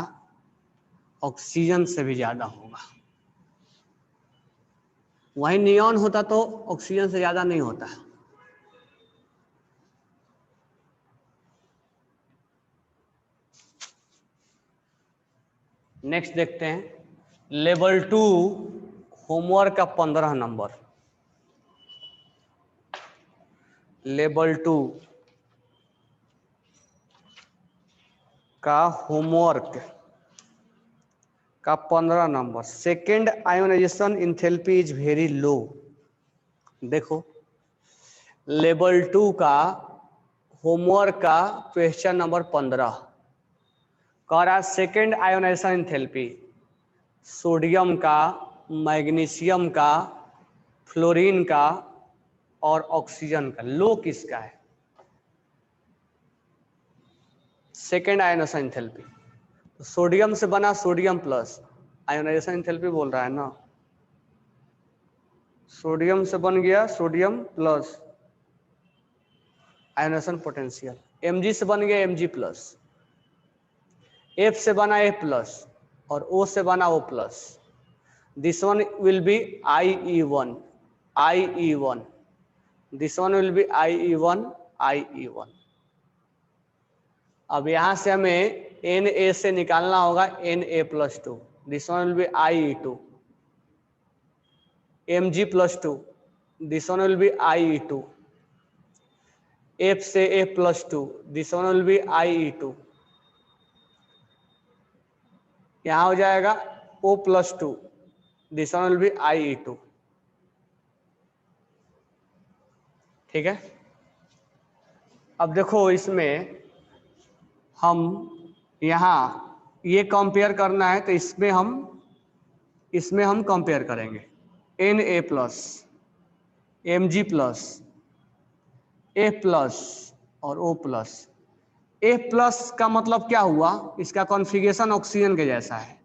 ऑक्सीजन से भी ज़्यादा होगा। वही नियॉन होता तो ऑक्सीजन से ज़्यादा नहीं होता। नेक्स्ट देखते हैं लेवल 2 होमवर्क का 15 नंबर। लेवल 2 का होमवर्क का 15 number. Second ionization enthalpy is very low. देखो लेवल 2 का होमवर्क का क्वेश्चन नंबर 15 कह रहा है सेकेंड आयोनाइजेशन इंथैल्पी सोडियम का, मैग्नीशियम का, फ्लोरीन का और ऑक्सीजन का लो किसका है? सेकेंड आयोनाइजेशन इंथैल्पी तो सोडियम से बना सोडियम प्लस, आयोनाइजेशन इंथैल्पी बोल रहा है ना, सोडियम से बन गया sodium plus ionization potential, Mg से बन गया Mg प्लस, F से बना F प्लस और O से बना O plus. This one will be IE1, IE1, this one will be IE1, IE1। अब यहां से हमें Na से निकालना होगा Na+2, this one will be IE2, Mg+2, this one will be IE2, F से F+2, this one will be IE2, यहां हो जाएगा O+2, this one will be IE2। ठीक है, अब देखो इसमें हम यहाँ ये कंपेयर करना है तो इसमें हम कंपेयर करेंगे Na plus, Mg plus, F plus और O प्लस। F प्लस का मतलब क्या हुआ? इसका कॉन्फ़िगरेशन ऑक्सीजन के जैसा है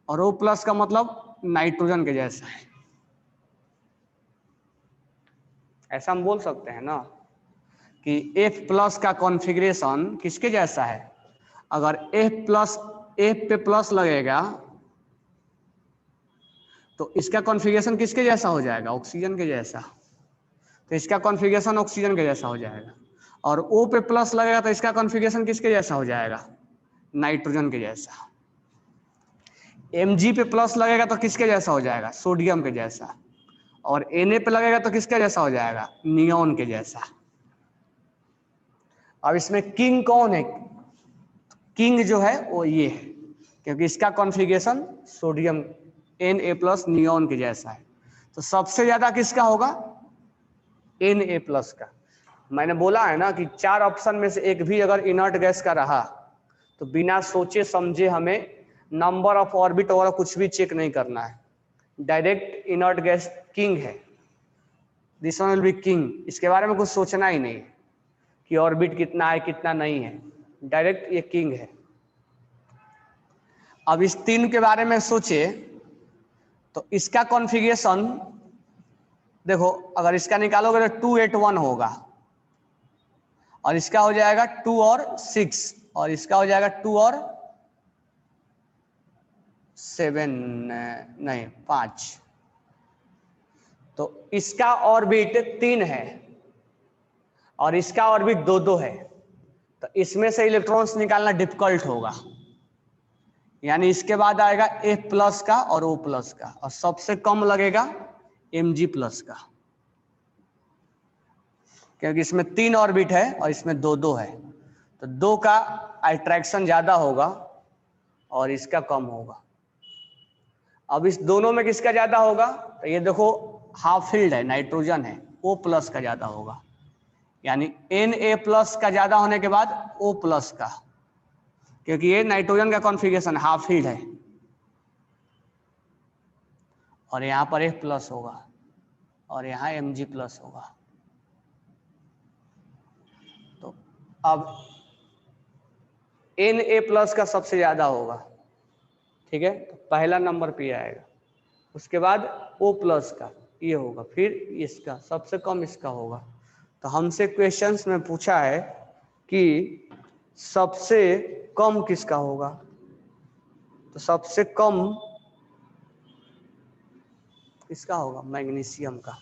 और O प्लस का मतलब नाइट्रोजन के जैसा है। ऐसा हम बोल सकते हैं ना कि F प्लस का कॉन्फ़िगरेशन किसके जैसा है? अगर F पे प्लस लगेगा तो इसका कॉन्फ़िगरेशन किसके जैसा हो जाएगा? ऑक्सीजन के जैसा। तो इसका कॉन्फ़िगरेशन ऑक्सीजन के जैसा हो जाएगा। और O पे प्लस लगेगा तो इसका कॉन्फ़िगरेशन किसके जैसा हो जाएगा? नाइट्रोजन के जैसा। Mg पे प्लस लगेगा तो किसके जैसा हो जाएगा? सोडियम के जैसा। और Na पे लगेगा तो किसके जैसा हो जाएगा? नियॉन के जैसा। अब इसमें किंग कौन है? किंग जो है वो ये है, क्योंकि इसका कॉन्फ़िगरेशन सोडियम Na+ नियॉन के जैसा है। तो सबसे ज्यादा किसका होगा? Na+ का। मैंने बोला है ना कि 4 ऑप्शन में से एक भी अगर इनर्ट गैस का रहा तो बिना सोचे समझे हमें नंबर ऑफ ऑर्बिट वगैरह कुछ भी चेक नहीं करना है, डायरेक्ट इनर्ट गैस किंग है। This one will be king. इसके बारे में कुछ सोचना ही नहीं कि ऑर्बिट कितना है कितना नहीं है, डायरेक्ट ये किंग है। अब इस 3 के बारे में सोचे तो इसका कॉन्फ़िगरेशन देखो, अगर इसका निकालोगे तो 281 होगा और इसका हो जाएगा 2 और 6 और इसका हो जाएगा 2 और 7 नहीं 5। तो इसका ऑर्बिट 3 है और इसका ऑर्बिट 2-2 है, तो इसमें से इलेक्ट्रॉन्स निकालना डिफिकल्ट होगा। यानी इसके बाद आएगा F+ का और O+ का और सबसे कम लगेगा Mg+ का, क्योंकि इसमें 3 ऑर्बिट है और इसमें 2-2 है। तो 2 का अट्रैक्शन ज्यादा होगा और इसका कम होगा। अब इस दोनों में किसका ज्यादा होगा? तो ये देखो हाफ फील्ड है, नाइट्रोजन है, O+ का ज्यादा होगा। यानी Na+ का ज्यादा होने के बाद O+ का, क्योंकि ये नाइट्रोजन का कॉन्फ़िगरेशन हाफ फील्ड है और यहाँ पर F+ होगा और यहाँ Mg+ होगा। तो अब Na+ का सबसे ज्यादा होगा, ठीक है, तो पहला नंबर पे आएगा। उसके बाद O+ का, ये होगा, फिर इसका सबसे कम इसका होगा। तो हमसे क्वेश्चंस में पूछा है कि सबसे कम किसका होगा, तो सबसे कम किसका होगा, मैग्नीशियम का।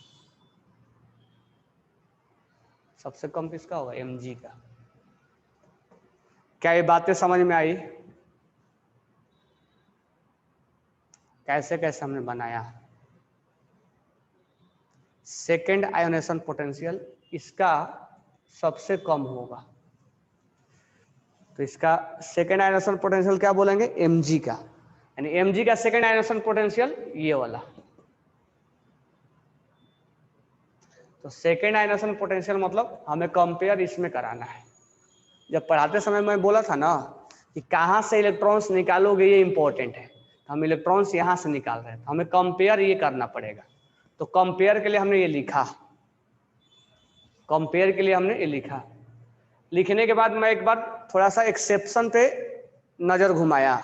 सबसे कम किसका होगा, Mg का। क्या ये बातें समझ में आई, कैसे कैसे हमने बनाया। सेकेंड आयोनेशन पोटेंशियल इसका सबसे कम होगा, तो इसका सेकेंड आयोनेशन पोटेंशियल क्या बोलेंगे, Mg का, यानी Mg का सेकेंड आयोनेशन पोटेंशियल ये वाला। तो सेकेंड आयोनेशन पोटेंशियल मतलब हमें कंपेयर इसमें कराना है। जब पढ़ाते समय मैं बोला था ना कि कहाँ से इलेक्ट्रॉन्स निकालोगे, ये इंपॉर्टेंट है। हम इलेक्ट्रॉन्स यहाँ से निकाल रहे हैं, तो हमें कंपेयर ये करना पड़ेगा। तो कंपेयर के लिए हमने ये लिखा, कंपेयर के लिए हमने ये लिखा। लिखने के बाद मैं एक बार थोड़ा सा एक्सेप्शन पे नजर घुमाया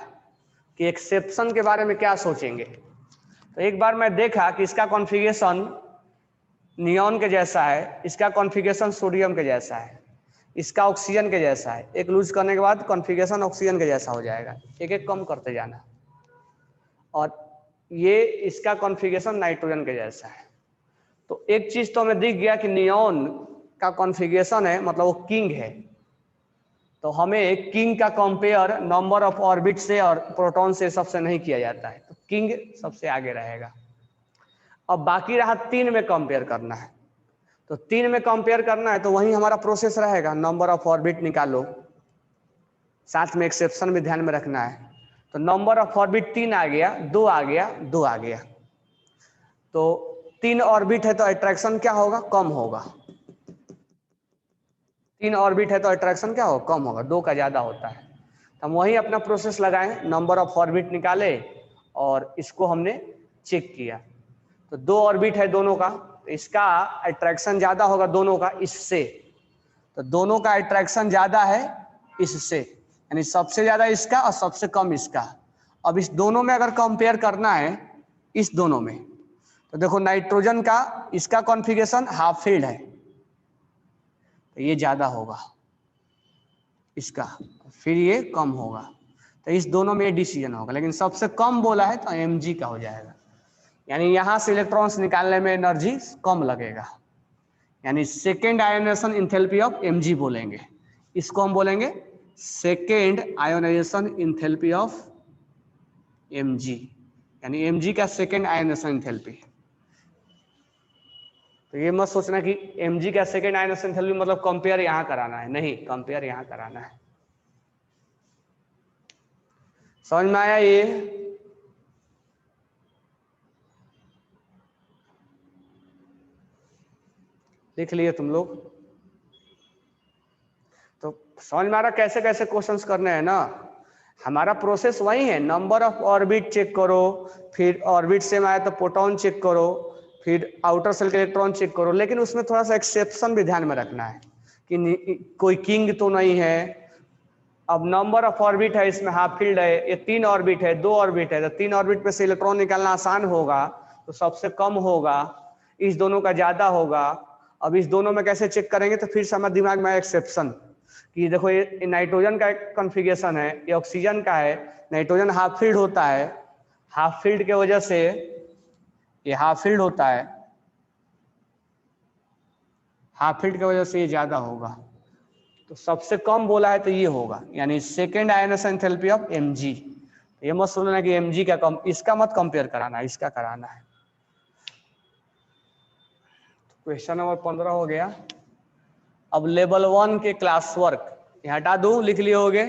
कि एक्सेप्शन के बारे में क्या सोचेंगे। तो एक बार मैं देखा कि इसका कॉन्फ़िगरेशन नियॉन के जैसा है, इसका कॉन्फ़िगरेशन सोडियम के जैसा है, इसका ऑक्सीजन के जैसा है। एक लूज करने के बाद कॉन्फ़िगरेशन ऑक्सीजन के जैसा हो जाएगा, एक एक कम करते जाना। और ये इसका कॉन्फ़िगरेशन नाइट्रोजन के जैसा है। तो एक चीज तो हमें दिख गया कि नियॉन का कॉन्फ़िगरेशन है, मतलब वो किंग है। तो हमें किंग का कंपेयर नंबर ऑफ ऑर्बिट से और प्रोटॉन से सबसे नहीं किया जाता है, तो किंग सबसे आगे रहेगा। अब बाकी रहा 3 में कंपेयर करना है। तो 3 में कंपेयर करना है तो वही हमारा प्रोसेस रहेगा, नंबर ऑफ ऑर्बिट निकालो, साथ में एक्सेप्शन भी ध्यान में रखना है। तो नंबर ऑफ ऑर्बिट 3 आ गया, 2 आ गया, 2 आ गया। तो 3 ऑर्बिट है तो अट्रैक्शन क्या होगा, कम होगा। 3 ऑर्बिट है तो अट्रैक्शन क्या होगा, कम होगा। 2 का ज्यादा होता है। तो हम वही अपना प्रोसेस लगाएं, नंबर ऑफ ऑर्बिट निकाले और इसको हमने चेक किया। तो 2 ऑर्बिट है दोनों का, तो इसका अट्रैक्शन ज्यादा होगा दोनों का इससे। तो दोनों का अट्रैक्शन ज्यादा है इससे, यानी सबसे ज्यादा इसका और सबसे कम इसका। अब इस दोनों में अगर कंपेयर करना है, इस दोनों में, तो देखो नाइट्रोजन का इसका कॉन्फ़िगरेशन हाफ फील्ड है, तो ये ज्यादा होगा इसका, फिर ये कम होगा। तो इस दोनों में डिसीजन होगा, लेकिन सबसे कम बोला है तो Mg का हो जाएगा। यानी यहां से इलेक्ट्रॉन्स निकालने में एनर्जी कम लगेगा, यानी second ionization enthalpy of Mg बोलेंगे। इसको हम बोलेंगे second ionization enthalpy of Mg, यानी Mg का सेकेंड आयोनाइजेशन इंथैल्पी। तो ये मत सोचना कि Mg का सेकेंड आयोनाइजेशन इंथैल्पी मतलब कंपेयर यहां कराना है, नहीं, कंपेयर यहां कराना है। समझ में आया ये? लिख लिए तुम लोग? तो समझ में आ रहा कैसे कैसे क्वेश्चंस करने हैं ना। हमारा प्रोसेस वही है, नंबर ऑफ ऑर्बिट चेक करो, फिर ऑर्बिट सेम आया तो प्रोटॉन चेक करो, फिर आउटर सेल के इलेक्ट्रॉन चेक करो। लेकिन उसमें थोड़ा सा एक्सेप्शन भी ध्यान में रखना है कि कोई किंग तो नहीं है। अब नंबर ऑफ ऑर्बिट है, इसमें हाफ फील्ड है, ये 3 ऑर्बिट है, 2 ऑर्बिट है, तो 3 ऑर्बिट पे से इलेक्ट्रॉन निकालना आसान होगा, तो सबसे कम होगा, इस दोनों का ज्यादा होगा। अब इस दोनों में कैसे चेक करेंगे, तो फिर से हमारे दिमाग में एक्सेप्शन कि देखो ये नाइट्रोजन का कॉन्फ़िगरेशन है, ये ऑक्सीजन का है, नाइट्रोजन हाफ फील्ड होता है, हाफ फील्ड के वजह से ये हाफ फील्ड होता है, हाफ फील्ड की वजह से ये ज्यादा होगा। तो सबसे कम बोला है तो ये होगा, यानी second ionisation enthalpy of Mg। ये मत सुनना कि Mg का कम, इसका मत कंपेयर कराना, इसका कराना है। क्वेश्चन नंबर 15 हो गया। अब लेवल 1 के क्लास वर्क ये हटा दूं, लिख लिए होगे,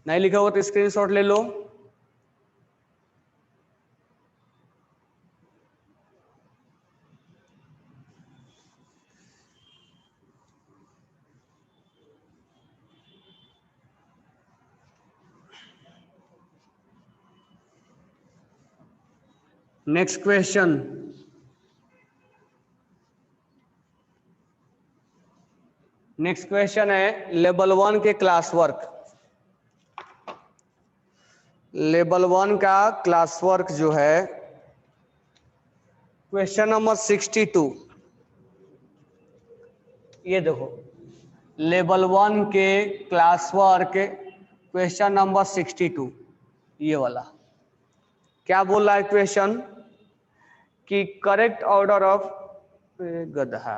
नहीं लिखे हो तो स्क्रीनशॉट ले लो। नेक्स्ट क्वेश्चन, नेक्स्ट क्वेश्चन है लेवल 1 के क्लास वर्क। लेवल 1 का क्लास वर्क जो है क्वेश्चन नंबर 62, ये देखो लेवल 1 के क्लास वर्क क्वेश्चन नंबर 62, ये वाला क्या बोल रहा है क्वेश्चन कि करेक्ट ऑर्डर ऑफ, गधा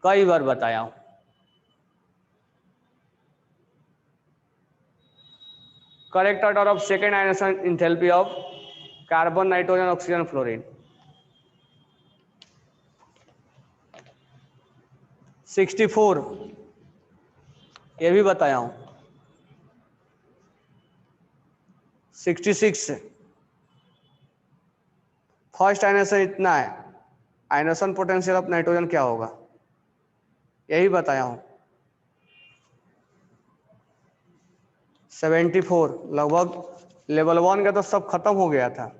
कई बार बताया हूं, correct order of second ionisation enthalpy of carbon, nitrogen, oxygen, fluorine. 64 ये भी बताया हूं। 66 फर्स्ट आयनेशन इतना है, आयनेशन पोटेंशियल ऑफ नाइट्रोजन क्या होगा, यही बताया हूं। 74 लगभग लेवल 1 का तो सब खत्म हो गया था।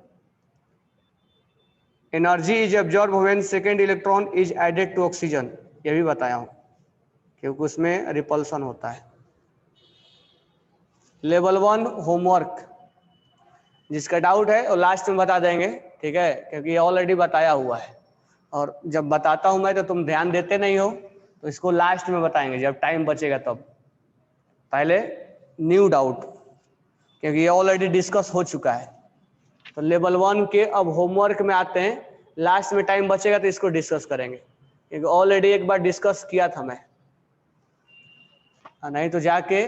Energy is absorb when second electron is added to oxygen, ये भी बताया हूं क्योंकि उसमें रिपल्सन होता है। लेवल 1 होमवर्क जिसका डाउट है वो लास्ट में बता देंगे, ठीक है, क्योंकि ये ऑलरेडी बताया हुआ है और जब बताता हूं मैं तो तुम ध्यान देते नहीं हो, तो इसको लास्ट में बताएंगे जब टाइम बचेगा तब। पहले न्यू डाउट क्योंकि ये ऑलरेडी डिस्कस हो चुका है, तो लेवल 1 के अब होमवर्क में आते हैं, लास्ट में टाइम बचेगा तो इसको डिस्कस करेंगे क्योंकि ऑलरेडी एक बार डिस्कस किया था मैं, नहीं तो जाके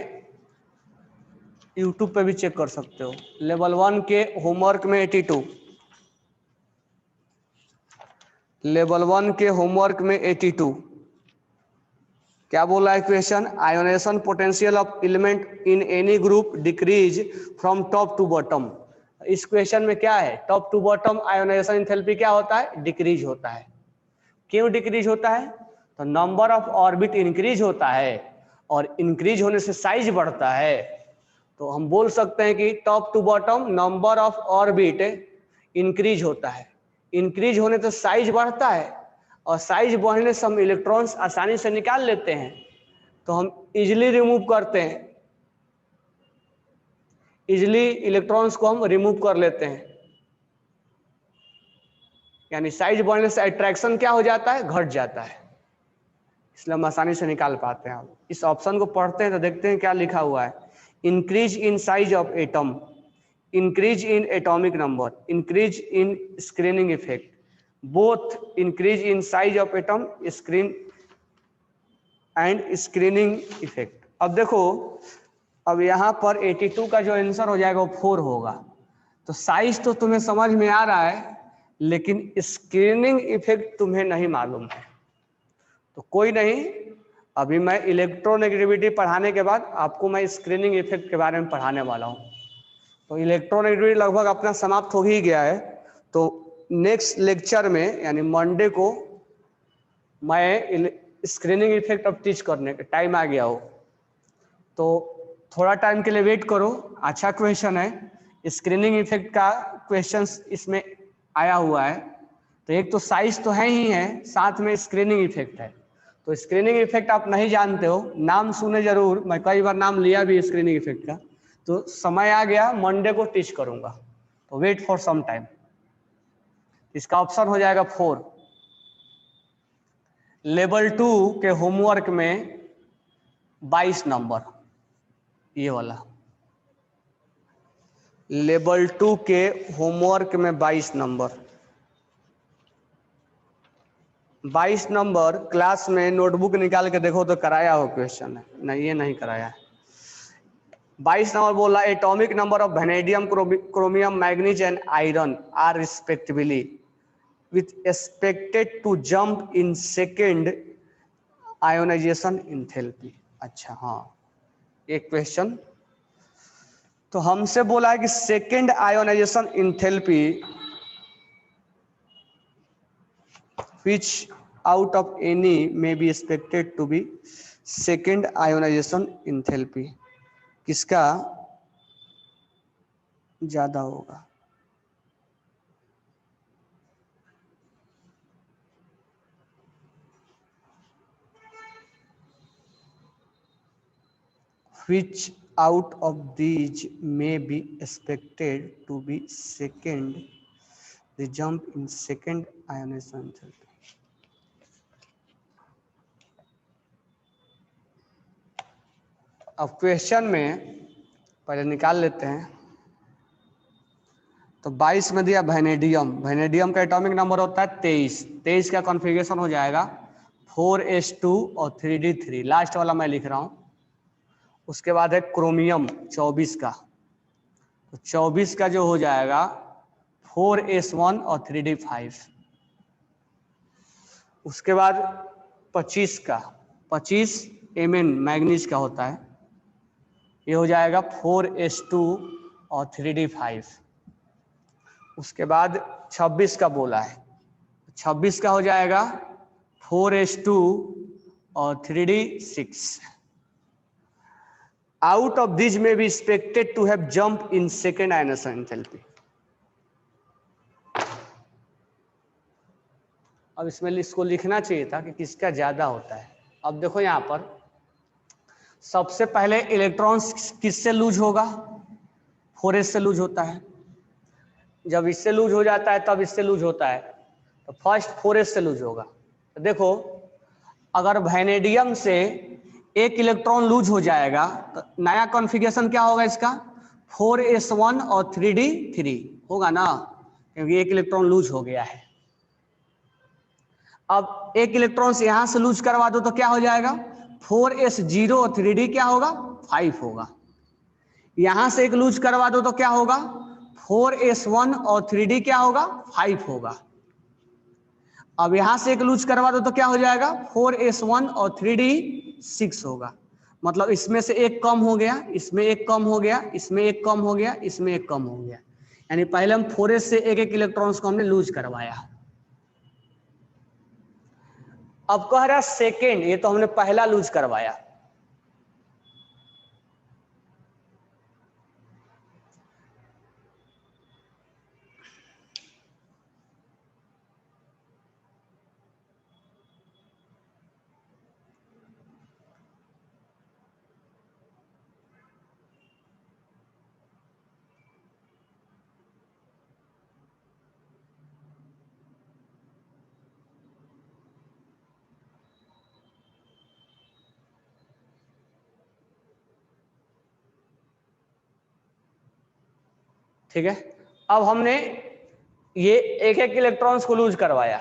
यूट्यूब पे भी चेक कर सकते हो। लेवल 1 के होमवर्क में 82, लेवल 1 के होमवर्क में 82 क्या बोला है question, ionisation potential of element in any group decrease from top to bottom. इस क्वेश्चन में क्या है, top to bottom ionisation enthalpy क्या होता है, डिक्रीज होता है। क्यों डिक्रीज होता है, तो नंबर ऑफ ऑर्बिट इंक्रीज होता है और इंक्रीज होने से साइज बढ़ता है, तो हम बोल सकते हैं कि top to bottom number of orbit increase होता है, इंक्रीज होने से साइज बढ़ता है और साइज बढ़ने से हम इलेक्ट्रॉन्स आसानी से निकाल लेते हैं, तो हम इजिली रिमूव करते हैं, इजिली इलेक्ट्रॉन्स को हम रिमूव कर लेते हैं, यानी साइज बढ़ने से अट्रैक्शन क्या हो जाता है, घट जाता है, इसलिए हम आसानी से निकाल पाते हैं। हम इस ऑप्शन को पढ़ते हैं तो देखते हैं क्या लिखा हुआ है, increase in size of atom, increase in atomic number, increase in screening effect, both increase in size of atom screen and screening effect. अब देखो, अब यहाँ पर 82 का जो आंसर हो जाएगा वो 4 होगा, तो साइज तो तुम्हें समझ में आ रहा है लेकिन स्क्रीनिंग इफेक्ट तुम्हें नहीं मालूम है, तो कोई नहीं, अभी मैं इलेक्ट्रोनेगेटिविटी पढ़ाने के बाद आपको मैं स्क्रीनिंग इफेक्ट के बारे में पढ़ाने वाला हूँ। तो इलेक्ट्रोनेगेटिविटी लगभग अपना समाप्त हो ही गया है, तो नेक्स्ट लेक्चर में यानी मंडे को मैं स्क्रीनिंग इफेक्ट अब टीच करने का टाइम आ गया हो, तो थोड़ा टाइम के लिए वेट करो। अच्छा क्वेश्चन है, स्क्रीनिंग इफेक्ट का क्वेश्चंस इसमें आया हुआ है, तो एक तो साइज तो है ही है, साथ में स्क्रीनिंग इफेक्ट है, तो स्क्रीनिंग इफेक्ट आप नहीं जानते हो, नाम सुने जरूर, मैं कई बार नाम लिया भी स्क्रीनिंग इफेक्ट का, तो समय आ गया मंडे को टीच करूंगा, तो वेट फॉर सम टाइम। इसका ऑप्शन हो जाएगा 4। लेवल 2 के होमवर्क में 22 नंबर, ये वाला लेवल 2 के होमवर्क में 22 नंबर, 22 नंबर क्लास में नोटबुक निकाल के देखो तो कराया हो क्वेश्चन है, नहीं ये नहीं कराया है। 22 नंबर बोला, atomic number of vanadium, chromium, manganese and iron are respectively with expected to jump in second ionization enthalpy। अच्छा हाँ, एक क्वेश्चन तो हमसे बोला है कि second ionization enthalpy which out of any may be expected to be second ionization enthalpy, किसका ज्यादा होगा, which out of these may be expected to be second the jump in second ionisation. अब question में पहले निकाल लेते हैं। तो 22 में दिया वैनेडियम, वैनेडियम का एटॉमिक नंबर होता है 23, 23 का कॉन्फ़िगरेशन हो जाएगा 4s2 और 3d3, लास्ट वाला मैं लिख रहा हूं। उसके बाद है क्रोमियम 24 का, तो 24 का जो हो जाएगा 4s1 और 3d5। उसके बाद 25 का, 25 Mn मैग्नीज का होता है, ये हो जाएगा 4s2 और 3d5। उसके बाद 26 का बोला है, 26 का हो जाएगा 4s2 और 3d6। Out of this may be expected to have jump in second ionisation enthalpy. अब इसमें इसको लिखना चाहिए था कि किसका ज्यादा होता है। अब देखो यहां पर सबसे पहले इलेक्ट्रॉन्स किससे लूज होगा, 4s से लूज होता है। जब इससे लूज हो जाता है तब इससे लूज होता है, तो फर्स्ट 4s से लूज होगा। तो देखो अगर वैनेडियम से एक इलेक्ट्रॉन लूज हो जाएगा तो नया कॉन्फ़िगरेशन क्या होगा इसका, 4s1 और 3d3 होगा ना, क्योंकि एक इलेक्ट्रॉन लूज हो गया है। अब एक इलेक्ट्रॉन से यहां से लूज करवा दो तो क्या हो जाएगा, 4s0 और 3d क्या होगा, 5 होगा। यहां से एक लूज करवा दो तो क्या होगा, 4s1 और 3d क्या होगा, 5 होगा। अब यहां से एक लूज करवा दो तो क्या हो जाएगा, 4s1 और 3d6 होगा। मतलब इसमें से एक कम हो गया, इसमें एक कम हो गया, इसमें एक कम हो गया, इसमें एक कम हो गया। यानी पहले हम 4s से एक एक इलेक्ट्रॉन्स को हमने लूज करवाया। अब कह रहा सेकेंड, ये तो हमने पहला लूज करवाया। ठीक है, अब हमने ये एक एक इलेक्ट्रॉन्स को लूज करवाया।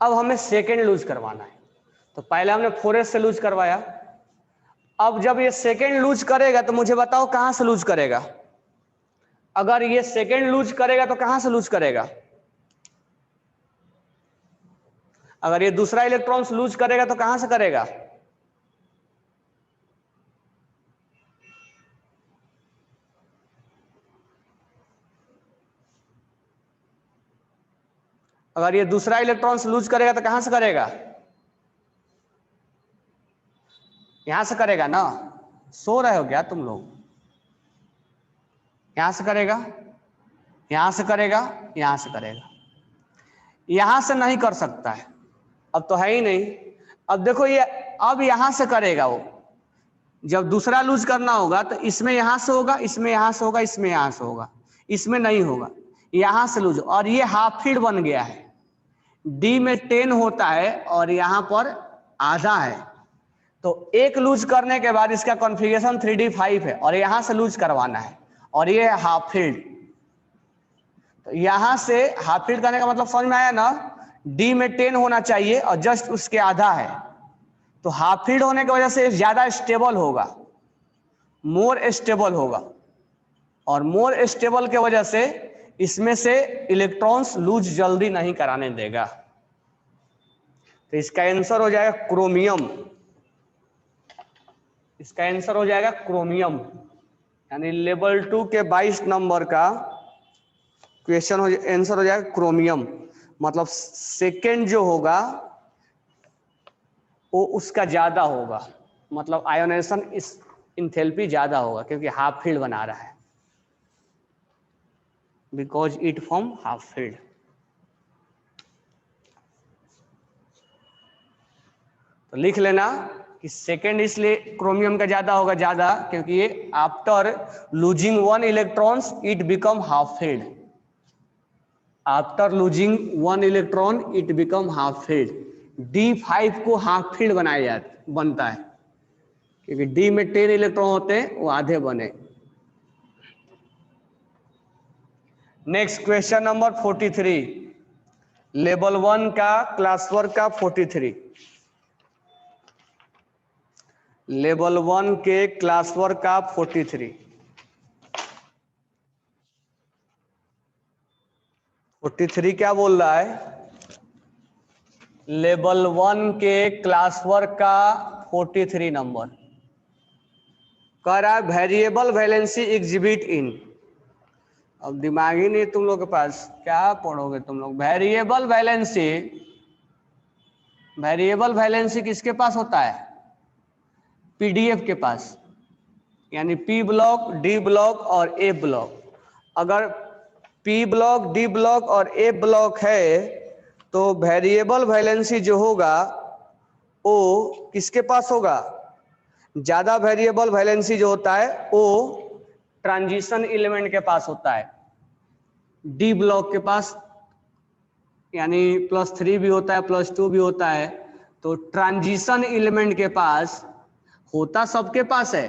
अब हमें सेकेंड लूज करवाना है। तो पहले हमने 4s से लूज करवाया। अब जब ये सेकेंड लूज करेगा तो मुझे बताओ कहां से लूज करेगा। अगर ये सेकेंड लूज करेगा तो कहां से लूज करेगा, अगर ये दूसरा इलेक्ट्रॉन्स लूज करेगा तो कहां से करेगा, अगर ये दूसरा इलेक्ट्रॉन्स लूज करेगा तो कहां से करेगा, यहां से करेगा ना। सो रहे हो क्या तुम लोग, यहां से करेगा, यहां से करेगा, यहां से करेगा, यहां से नहीं कर सकता है, अब तो है ही नहीं। अब देखो ये अब यहां से करेगा, वो जब दूसरा लूज करना होगा तो इसमें यहां से होगा, इसमें यहां से होगा, इसमें यहां से होगा, इसमें नहीं होगा, यहां से लूज। और ये हाफ फील्ड बन गया है, डी में 10 होता है और यहां पर आधा है। तो एक लूज करने के बाद इसका कॉन्फ़िगरेशन 3d5 है और यहां से लूज करवाना है, और ये है हाफ फील्ड। तो यहां से हाफ फील्ड करने का मतलब समझ में आया ना, डी में 10 होना चाहिए और जस्ट उसके आधा है। तो हाफ फील्ड होने की वजह से ज्यादा स्टेबल होगा, मोर स्टेबल होगा, और मोर स्टेबल के वजह से इसमें से इलेक्ट्रॉन्स लूज जल्दी नहीं कराने देगा। तो इसका आंसर हो जाएगा क्रोमियम, इसका आंसर हो जाएगा क्रोमियम। यानी लेवल 2 के 22 नंबर का क्वेश्चन आंसर हो जाएगा क्रोमियम। मतलब सेकेंड जो होगा वो उसका ज्यादा होगा, मतलब आयोनाइजेशन इस इंथैल्पी ज्यादा होगा, क्योंकि हाफ फील्ड बना रहा है, because it form half field. तो लिख लेना कि सेकेंड इसलिए क्रोमियम का ज्यादा होगा, ज्यादा क्योंकि ये after losing 1 electrons it become half filled, after losing 1 electron it become half filled. D5 को हाफ फील्ड बनता है क्योंकि D में 10 इलेक्ट्रॉन होते हैं, वो आधे बने। नेक्स्ट क्वेश्चन नंबर 43, लेवल 1 का क्लास वर्क का 43, लेवल 1 के क्लास वर्क का 43। 43 क्या बोल रहा है? लेवल 1 के क्लास वर्क का 43 नंबर कह रहा है वेरिएबल वैलेंसी एग्जिबिट इन। अब दिमाग ही नहीं तुम लोग के पास, क्या पढ़ोगे तुम लोग? वेरिएबल वैलेंसी, वेरिएबल वैलेंसी किसके पास होता है? पीडीएफ के पास, यानी पी ब्लॉक, डी ब्लॉक और ए ब्लॉक। अगर पी ब्लॉक, डी ब्लॉक और ए ब्लॉक है तो वेरिएबल वैलेंसी जो होगा वो किसके पास होगा? ज्यादा वेरिएबल वैलेंसी जो होता है वो ट्रांजिशन एलिमेंट के पास होता है, डी ब्लॉक के पास, यानी +3 भी होता है, +2 भी होता है। तो ट्रांजिशन एलिमेंट के पास होता, सबके पास है,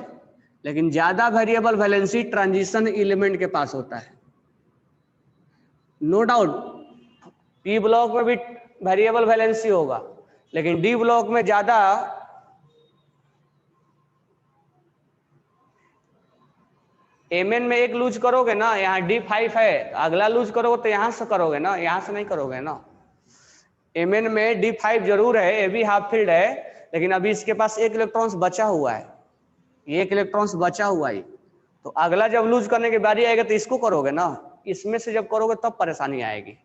लेकिन ज्यादा वेरिएबल वैलेंसी ट्रांजिशन एलिमेंट के पास होता है। नो डाउट पी ब्लॉक में भी वेरिएबल वैलेंसी होगा, लेकिन डी ब्लॉक में ज्यादा। एमएन में एक लूज करोगे ना, यहाँ D5 है, अगला लूज करोगे तो यहां से करोगे ना, यहां से नहीं करोगे ना। एमएन में D5 जरूर है, ये भी हाफ फील्ड है, लेकिन अभी इसके पास एक इलेक्ट्रॉन्स बचा हुआ है, एक इलेक्ट्रॉन्स बचा हुआ है। तो अगला जब लूज करने की बारी आएगा तो इसको करोगे ना, इसमें से जब करोगे तब परेशानी आएगी,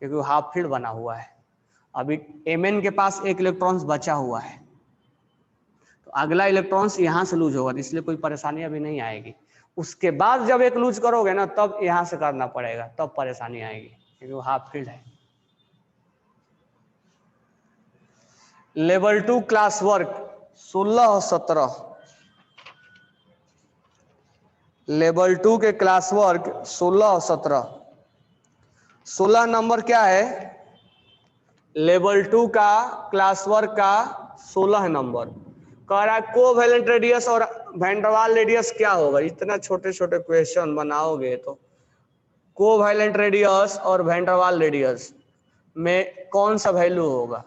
क्योंकि वो हाफ फील्ड बना हुआ है। अभी एमएन के पास एक इलेक्ट्रॉन्स बचा हुआ है, तो अगला इलेक्ट्रॉन्स यहां से लूज होगा, तो इसलिए कोई परेशानी अभी नहीं आएगी। उसके बाद जब एक लूज करोगे ना तब यहां से करना पड़ेगा, तब परेशानी आएगी, क्योंकि वो हाफ फील्ड है। लेवल 2 क्लास वर्क 16 और 17, लेवल 2 के क्लास वर्क 16 और 17। 16 नंबर क्या है? लेवल 2 का क्लास वर्क का 16 नंबर कह रहा है कोवैलेंट रेडियस और वैन डर वाल्स रेडियस क्या होगा? इतना छोटे छोटे क्वेश्चन बनाओगे तो कोवैलेंट रेडियस और वैन डर वाल्स रेडियस में कौन सा वैल्यू होगा?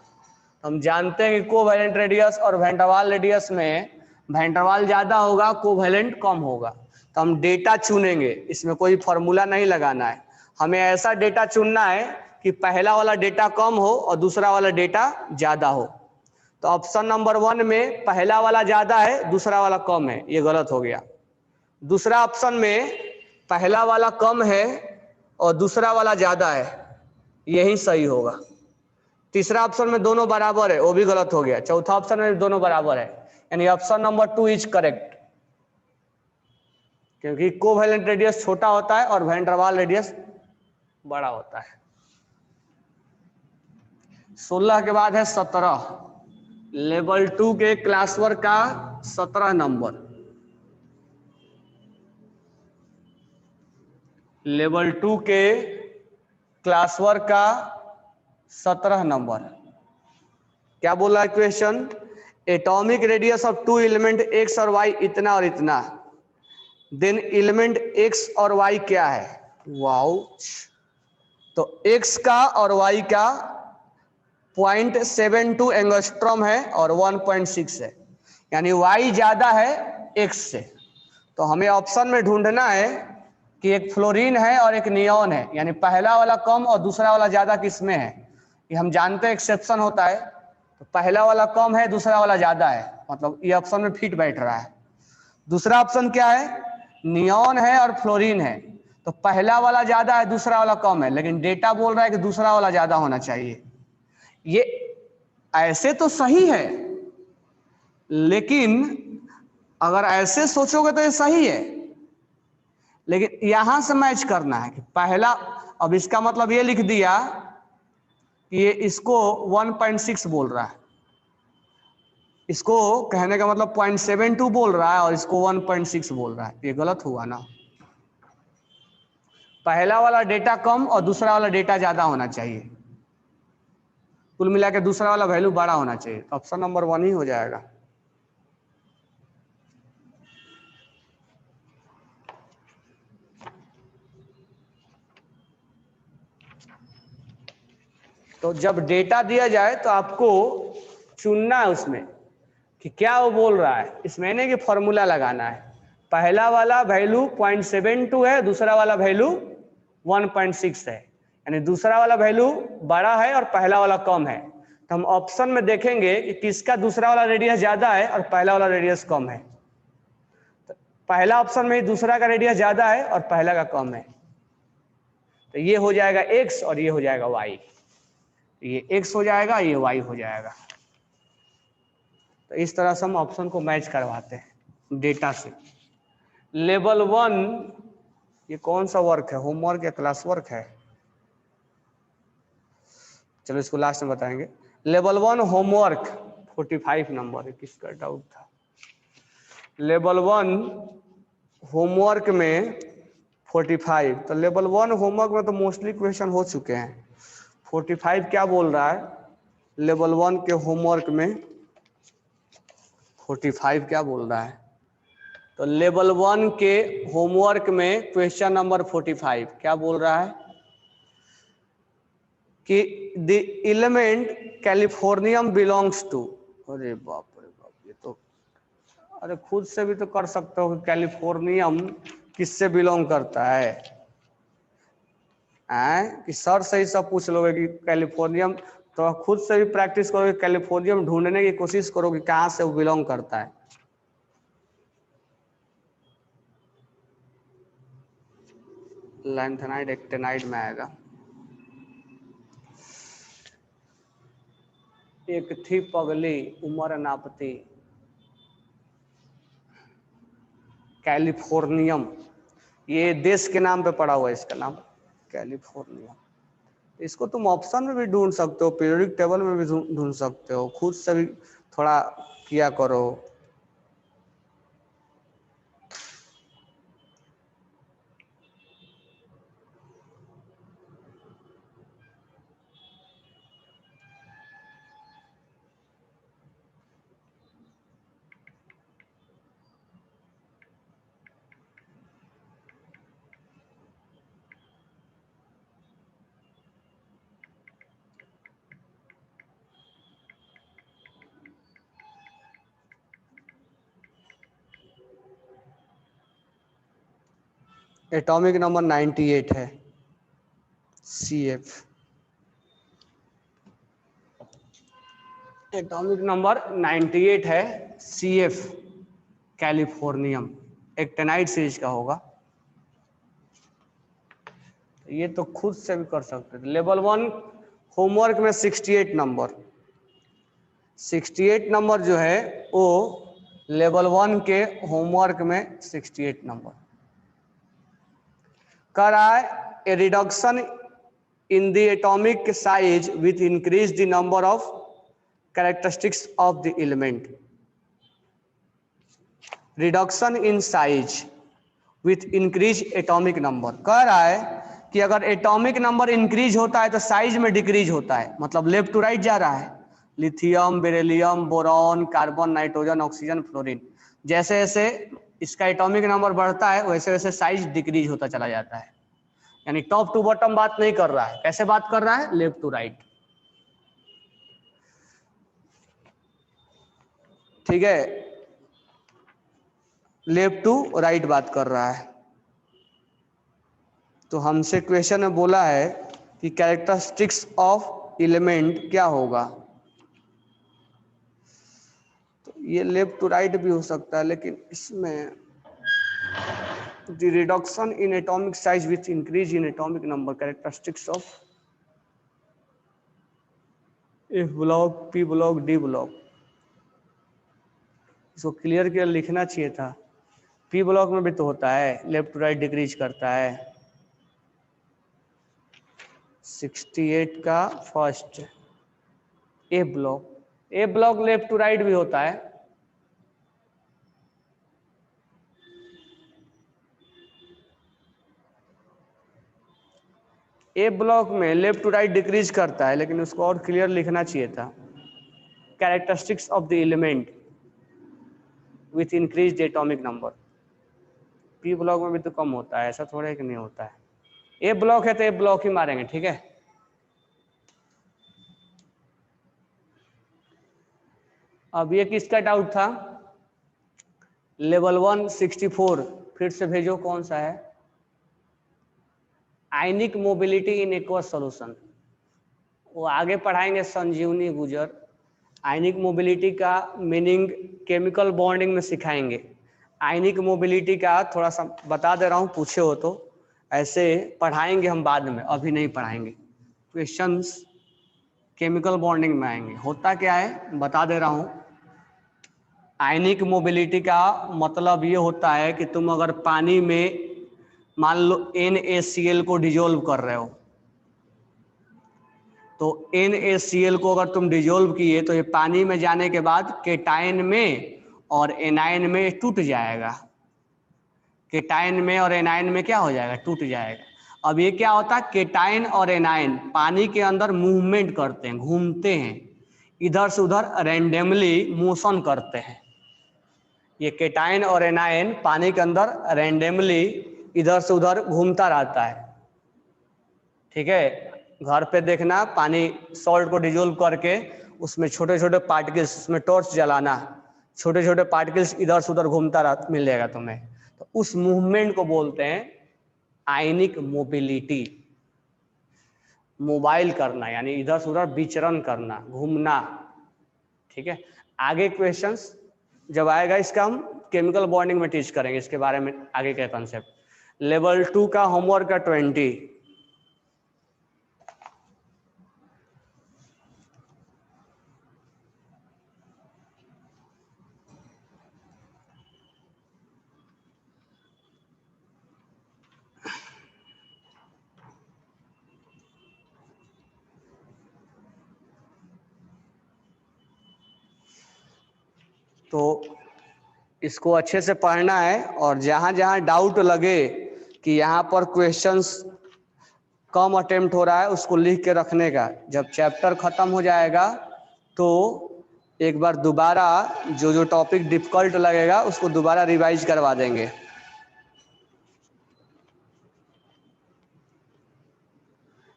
हम जानते हैं कि कोवैलेंट रेडियस और वैन डर वाल्स रेडियस में वैन डर वाल्स ज्यादा होगा, कोवैलेंट कम होगा। तो हम डेटा चुनेंगे, इसमें कोई फॉर्मूला नहीं लगाना है, हमें ऐसा डेटा चुनना है कि पहला वाला डेटा कम हो और दूसरा वाला डेटा ज्यादा हो। तो ऑप्शन नंबर 1 में पहला वाला ज्यादा है, दूसरा वाला कम है, ये गलत हो गया। दूसरा ऑप्शन में पहला वाला कम है और दूसरा वाला ज्यादा है, यही सही होगा। तीसरा ऑप्शन में दोनों बराबर है, वो भी गलत हो गया। चौथा ऑप्शन में दोनों बराबर है, यानी ऑप्शन नंबर 2 इज करेक्ट, क्योंकि कोवैलेंट रेडियस छोटा होता है और वैन डर वाल्स रेडियस बड़ा होता है। 16 के बाद है 17, लेवल 2 के क्लास वर्क का 17 नंबर। लेवल 2 के क्लास वर्क का 17 नंबर क्या बोला है question? Atomic radius of 2 element x और वाई इतना और इतना, देन एलिमेंट एक्स और वाई क्या है? वाओ, तो एक्स का और वाई का 0.72 एंगस्ट्रॉम है और 1.6 है, यानी वाई ज्यादा है एक्स से। तो हमें ऑप्शन में ढूंढना है कि एक फ्लोरीन है और एक नियॉन है, यानी पहला वाला कम और दूसरा वाला ज्यादा किसमें है। ये हम जानते हैं एक्सेप्शन होता है, तो पहला वाला कम है, दूसरा वाला ज्यादा है, मतलब ये ऑप्शन में फिट बैठ रहा है। दूसरा ऑप्शन क्या है? नियॉन है और फ्लोरीन है, तो पहला वाला ज्यादा है, दूसरा वाला कम है, लेकिन डेटा बोल रहा है कि दूसरा वाला ज्यादा होना चाहिए। ये ऐसे तो सही है, लेकिन अगर ऐसे सोचोगे तो ये सही है, लेकिन यहां से मैच करना है कि पहला, अब इसका मतलब ये लिख दिया कि ये इसको 1.6 बोल रहा है, इसको कहने का मतलब 0.72 बोल रहा है और इसको 1.6 बोल रहा है, ये गलत हुआ ना। पहला वाला डेटा कम और दूसरा वाला डेटा ज्यादा होना चाहिए, कुल मिला के दूसरा वाला वैल्यू बड़ा होना चाहिए, तो ऑप्शन नंबर 1 ही हो जाएगा। तो जब डेटा दिया जाए तो आपको चुनना है उसमें कि क्या वो बोल रहा है, इसमें नहीं कि फॉर्मूला लगाना है। पहला वाला वैल्यू 0.72 है, दूसरा वाला वैल्यू 1.6 है, यानी दूसरा वाला वैल्यू बड़ा है और पहला वाला कम है। तो हम ऑप्शन में देखेंगे कि किसका दूसरा वाला रेडियस ज्यादा है और पहला वाला रेडियस कम है। तो पहला ऑप्शन में दूसरा का रेडियस ज्यादा है और पहला का कम है, तो ये हो जाएगा x और ये हो जाएगा y। ये x हो जाएगा, ये y हो जाएगा। तो इस तरह से हम ऑप्शन को मैच करवाते हैं डेटा से। लेवल 1 ये कौन सा वर्क है, होमवर्क या क्लास वर्क है? चलो इसको लास्ट में बताएंगे। लेवल 1 होमवर्क 45 नंबर है, किसका डाउट था। लेवल 1 होमवर्क में 45, तो लेवल 1 होमवर्क में तो मोस्टली क्वेश्चन हो चुके हैं। 45 क्या बोल रहा है लेवल 1 के होमवर्क में, 45 क्या बोल रहा है? तो लेवल 1 के होमवर्क में क्वेश्चन नंबर 45 क्या बोल रहा है कि the element californium belongs to. अरे बाप रे बाप, ये तो अरे खुद से भी तो कर सकते हो कि कैलिफोर्नियम किससे बिलोंग करता है, कि सर से ही सब पूछ लोगे कि कैलिफोर्नियम, तो खुद से भी प्रैक्टिस करोगे, कैलिफोर्नियम ढूंढने की कोशिश करोगे कहाँ से वो बिलोंग करता है। लैंथेनाइड एक्टेनाइड में आएगा। एक थी पगली उम्र नापती, कैलिफोर्नियम, ये देश के नाम पे पड़ा हुआ है इसका नाम कैलिफोर्निया। इसको तुम ऑप्शन में भी ढूंढ सकते हो, पीरियोडिक टेबल में भी ढूंढ सकते हो, खुद से भी थोड़ा किया करो। एटॉमिक नंबर 98 है, CF। एटॉमिक नंबर 98 है, CF कैलिफोर्नियम, एक्टेनाइड सीरीज का होगा। ये तो खुद से भी कर सकते थे। लेवल 1 होमवर्क में 68 नंबर, 68 नंबर जो है वो लेवल 1 के होमवर्क में 68 नंबर कह रहा है a reduction in the atomic size with increase the number of characteristics of the element. Reduction in size with increase atomic number, कह रहा है कि अगर एटॉमिक नंबर इंक्रीज होता है तो साइज में डिक्रीज होता है, मतलब लेफ्ट टू राइट जा रहा है। Lithium, beryllium, boron, carbon, nitrogen, oxygen, fluorine, जैसे जैसे इसका एटॉमिक नंबर बढ़ता है वैसे वैसे साइज डिक्रीज होता चला जाता है। यानी टॉप टू बॉटम बात नहीं कर रहा है, कैसे बात कर रहा है, लेफ्ट टू राइट। ठीक है, लेफ्ट टू राइट बात कर रहा है। तो हमसे क्वेश्चन में बोला है कि कैरेक्टरिस्टिक्स ऑफ एलिमेंट क्या होगा, तो ये लेफ्ट टू राइट भी हो सकता है, लेकिन इसमें the reduction in atomic size with increase in atomic number characteristics of F block, P block, D block, इसको क्लियर क्लियर लिखना चाहिए था। पी ब्लॉक में भी तो होता है, लेफ्ट टू राइट डिक्रीज करता है। 68 का first A block, A block left to right भी होता है। ए ब्लॉक में लेफ्ट टू राइट डिक्रीज करता है, लेकिन उसको और क्लियर लिखना चाहिए था। Characteristics of the element with increase atomic number. P block में भी तो कम होता है, ऐसा थोड़ा कि नहीं होता है। ए ब्लॉक है तो ए ब्लॉक ही मारेंगे, ठीक है। अब ये किसका डाउट था? लेवल 164 फिर से भेजो, कौन सा है? आयनिक मोबिलिटी इन एक्वस सॉल्यूशन। वो आगे पढ़ाएंगे संजीवनी गुजर। आयनिक मोबिलिटी का मीनिंग केमिकल बॉन्डिंग में सिखाएंगे। आयनिक मोबिलिटी का थोड़ा सा बता दे रहा हूँ, पूछे हो तो। ऐसे पढ़ाएंगे हम बाद में, अभी नहीं पढ़ाएंगे। क्वेश्चंस केमिकल बॉन्डिंग में आएंगे। होता क्या है बता दे रहा हूँ। आयनिक मोबिलिटी का मतलब ये होता है कि तुम अगर पानी में मान लो NaCl को डिजोल्व कर रहे हो, तो NaCl को अगर तुम डिजोल्व किए तो ये पानी में जाने के बाद केटायन में और एनायन में टूट जाएगा। केटायन में और एनायन में क्या हो जाएगा? टूट जाएगा। अब ये क्या होता है? केटायन और एनायन पानी के अंदर मूवमेंट करते हैं, घूमते हैं, इधर से उधर रैंडमली मोशन करते हैं। ये केटायन और एनायन पानी के अंदर रैंडमली इधर से उधर घूमता रहता है, ठीक है। घर पे देखना, पानी सॉल्ट को डिजोल्व करके उसमें छोटे छोटे पार्टिकल्स, उसमें टॉर्च जलाना, छोटे छोटे पार्टिकल्स इधर से उधर घूमता मिलेगा तुम्हें। तो उस मूवमेंट को बोलते हैं आयनिक मोबिलिटी। मोबाइल करना यानी इधर से उधर विचरण करना, घूमना, ठीक है। आगे क्वेश्चंस जब आएगा इसका हम केमिकल बॉन्डिंग में टीच करेंगे, इसके बारे में आगे का कंसेप्ट। लेवल 2 का होमवर्क का 20। तो इसको अच्छे से पढ़ना है, और जहां जहां डाउट लगे कि यहाँ पर क्वेश्चंस कम अटेम्प्ट हो रहा है, उसको लिख के रखने का। जब चैप्टर खत्म हो जाएगा तो एक बार दोबारा जो जो टॉपिक डिफिकल्ट लगेगा उसको दोबारा रिवाइज करवा देंगे।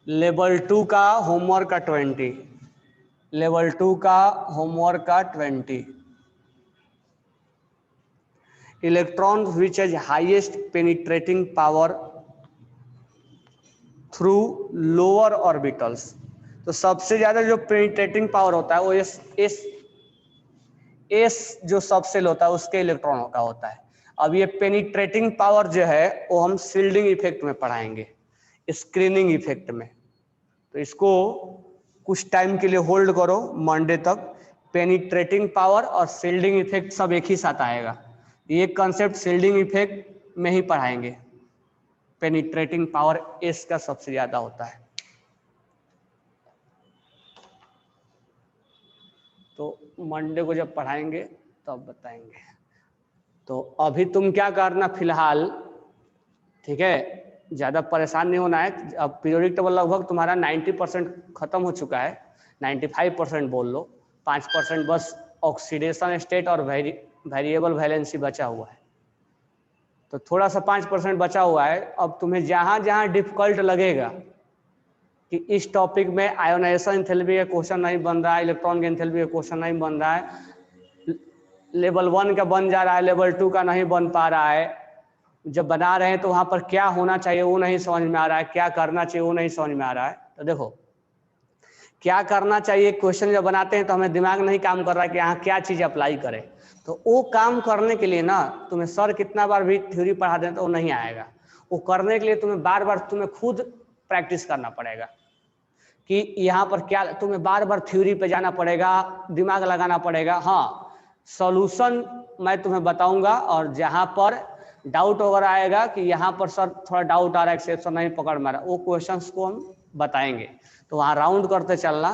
लेवल 2 का होमवर्क का 20। लेवल 2 का होमवर्क का 20। Electron which has highest penetrating power through lower orbitals. तो सबसे ज्यादा जो पेनिट्रेटिंग पावर होता है वो एस जो सबसेल होता है उसके इलेक्ट्रॉन का होता है। अब ये पेनिट्रेटिंग पावर जो है वो हम शील्डिंग इफेक्ट में पढ़ाएंगे, स्क्रीनिंग इफेक्ट में। तो इसको कुछ टाइम के लिए होल्ड करो मंडे तक। पेनिट्रेटिंग पावर और शील्डिंग इफेक्ट सब एक ही साथ आएगा। ये कंसेप्ट शील्डिंग इफेक्ट में ही पढ़ाएंगे। पेनिट्रेटिंग पावर एस का सबसे ज्यादा होता है। तो मंडे को जब पढ़ाएंगे तब बताएंगे। तो अभी तुम क्या करना फिलहाल, ठीक है, ज़्यादा परेशान नहीं होना है। अब पीरियोडिक टेबल लगभग तुम्हारा 90% खत्म हो चुका है, 95% बोल लो। 5% बस ऑक्सीडेशन स्टेट और वेरिएबल वैलेंसी बचा हुआ है। तो थोड़ा सा 5% बचा हुआ है। अब तुम्हें जहाँ जहाँ डिफिकल्ट लगेगा कि इस टॉपिक में आयोनाइजेशन एंथैल्पी का क्वेश्चन नहीं बन रहा है, इलेक्ट्रॉन की एंथैल्पी का क्वेश्चन नहीं बन रहा है, लेवल 1 का बन जा रहा है, लेवल 2 का नहीं बन पा रहा है, जब बना रहे हैं तो वहाँ पर क्या होना चाहिए वो नहीं समझ में आ रहा है, क्या करना चाहिए वो नहीं समझ में आ रहा है। तो देखो क्या करना चाहिए, क्वेश्चन जब बनाते हैं तो हमें दिमाग नहीं काम कर रहा है कि यहाँ क्या चीज़ अप्लाई करें। तो वो काम करने के लिए ना तुम्हें सर कितना बार भी थ्योरी पढ़ा दें तो वो नहीं आएगा। वो करने के लिए तुम्हें बार बार तुम्हें खुद प्रैक्टिस करना पड़ेगा कि यहाँ पर क्या, तुम्हें बार बार थ्योरी पे जाना पड़ेगा, दिमाग लगाना पड़ेगा। हाँ, सॉल्यूशन मैं तुम्हें बताऊंगा, और जहाँ पर डाउट वगैरह आएगा कि यहाँ पर सर थोड़ा डाउट आ रहा है, एक्सेप्शन नहीं पकड़ में आ रहा, वो क्वेश्चंस को हम बताएंगे। तो वहाँ राउंड करते चलना।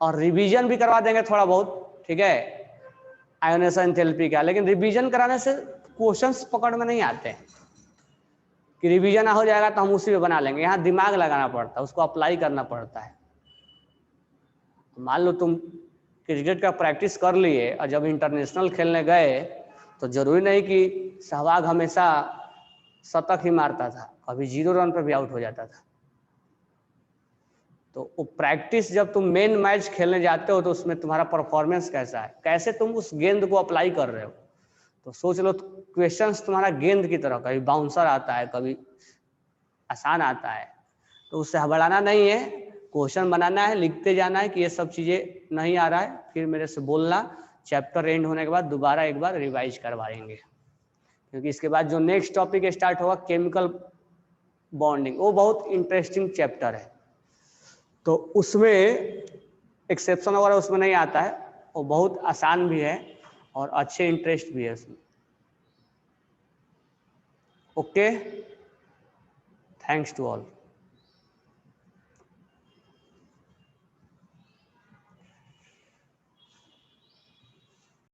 और रिवीजन भी करवा देंगे थोड़ा बहुत, ठीक है, आयोनेशन एंथैल्पी का। लेकिन रिवीजन कराने से क्वेश्चंस पकड़ में नहीं आते हैं कि रिवीजन हो जाएगा तो हम उसी में बना लेंगे। यहाँ दिमाग लगाना पड़ता है, उसको अप्लाई करना पड़ता है। मान लो तुम क्रिकेट का प्रैक्टिस कर लिए और जब इंटरनेशनल खेलने गए तो जरूरी नहीं कि सहवाग हमेशा शतक ही मारता था, कभी 0 रन पर भी आउट हो जाता था। तो वो प्रैक्टिस जब तुम मेन मैच खेलने जाते हो तो उसमें तुम्हारा परफॉर्मेंस कैसा है, कैसे तुम उस गेंद को अप्लाई कर रहे हो। तो सोच लो क्वेश्चंस तुम्हारा गेंद की तरह, कभी बाउंसर आता है, कभी आसान आता है, तो उससे घबराना नहीं है, क्वेश्चन बनाना है, लिखते जाना है कि ये सब चीजें नहीं आ रहा है, फिर मेरे से बोलना, चैप्टर एंड होने के बाद दोबारा एक बार रिवाइज करवाएंगे। क्योंकि इसके बाद जो नेक्स्ट टॉपिक स्टार्ट होगा केमिकल बॉन्डिंग, वो बहुत इंटरेस्टिंग चैप्टर है। तो उसमें एक्सेप्शन वगैरह उसमें नहीं आता है, वो बहुत आसान भी है और अच्छे इंटरेस्ट भी है उसमें। Okay, thanks to all.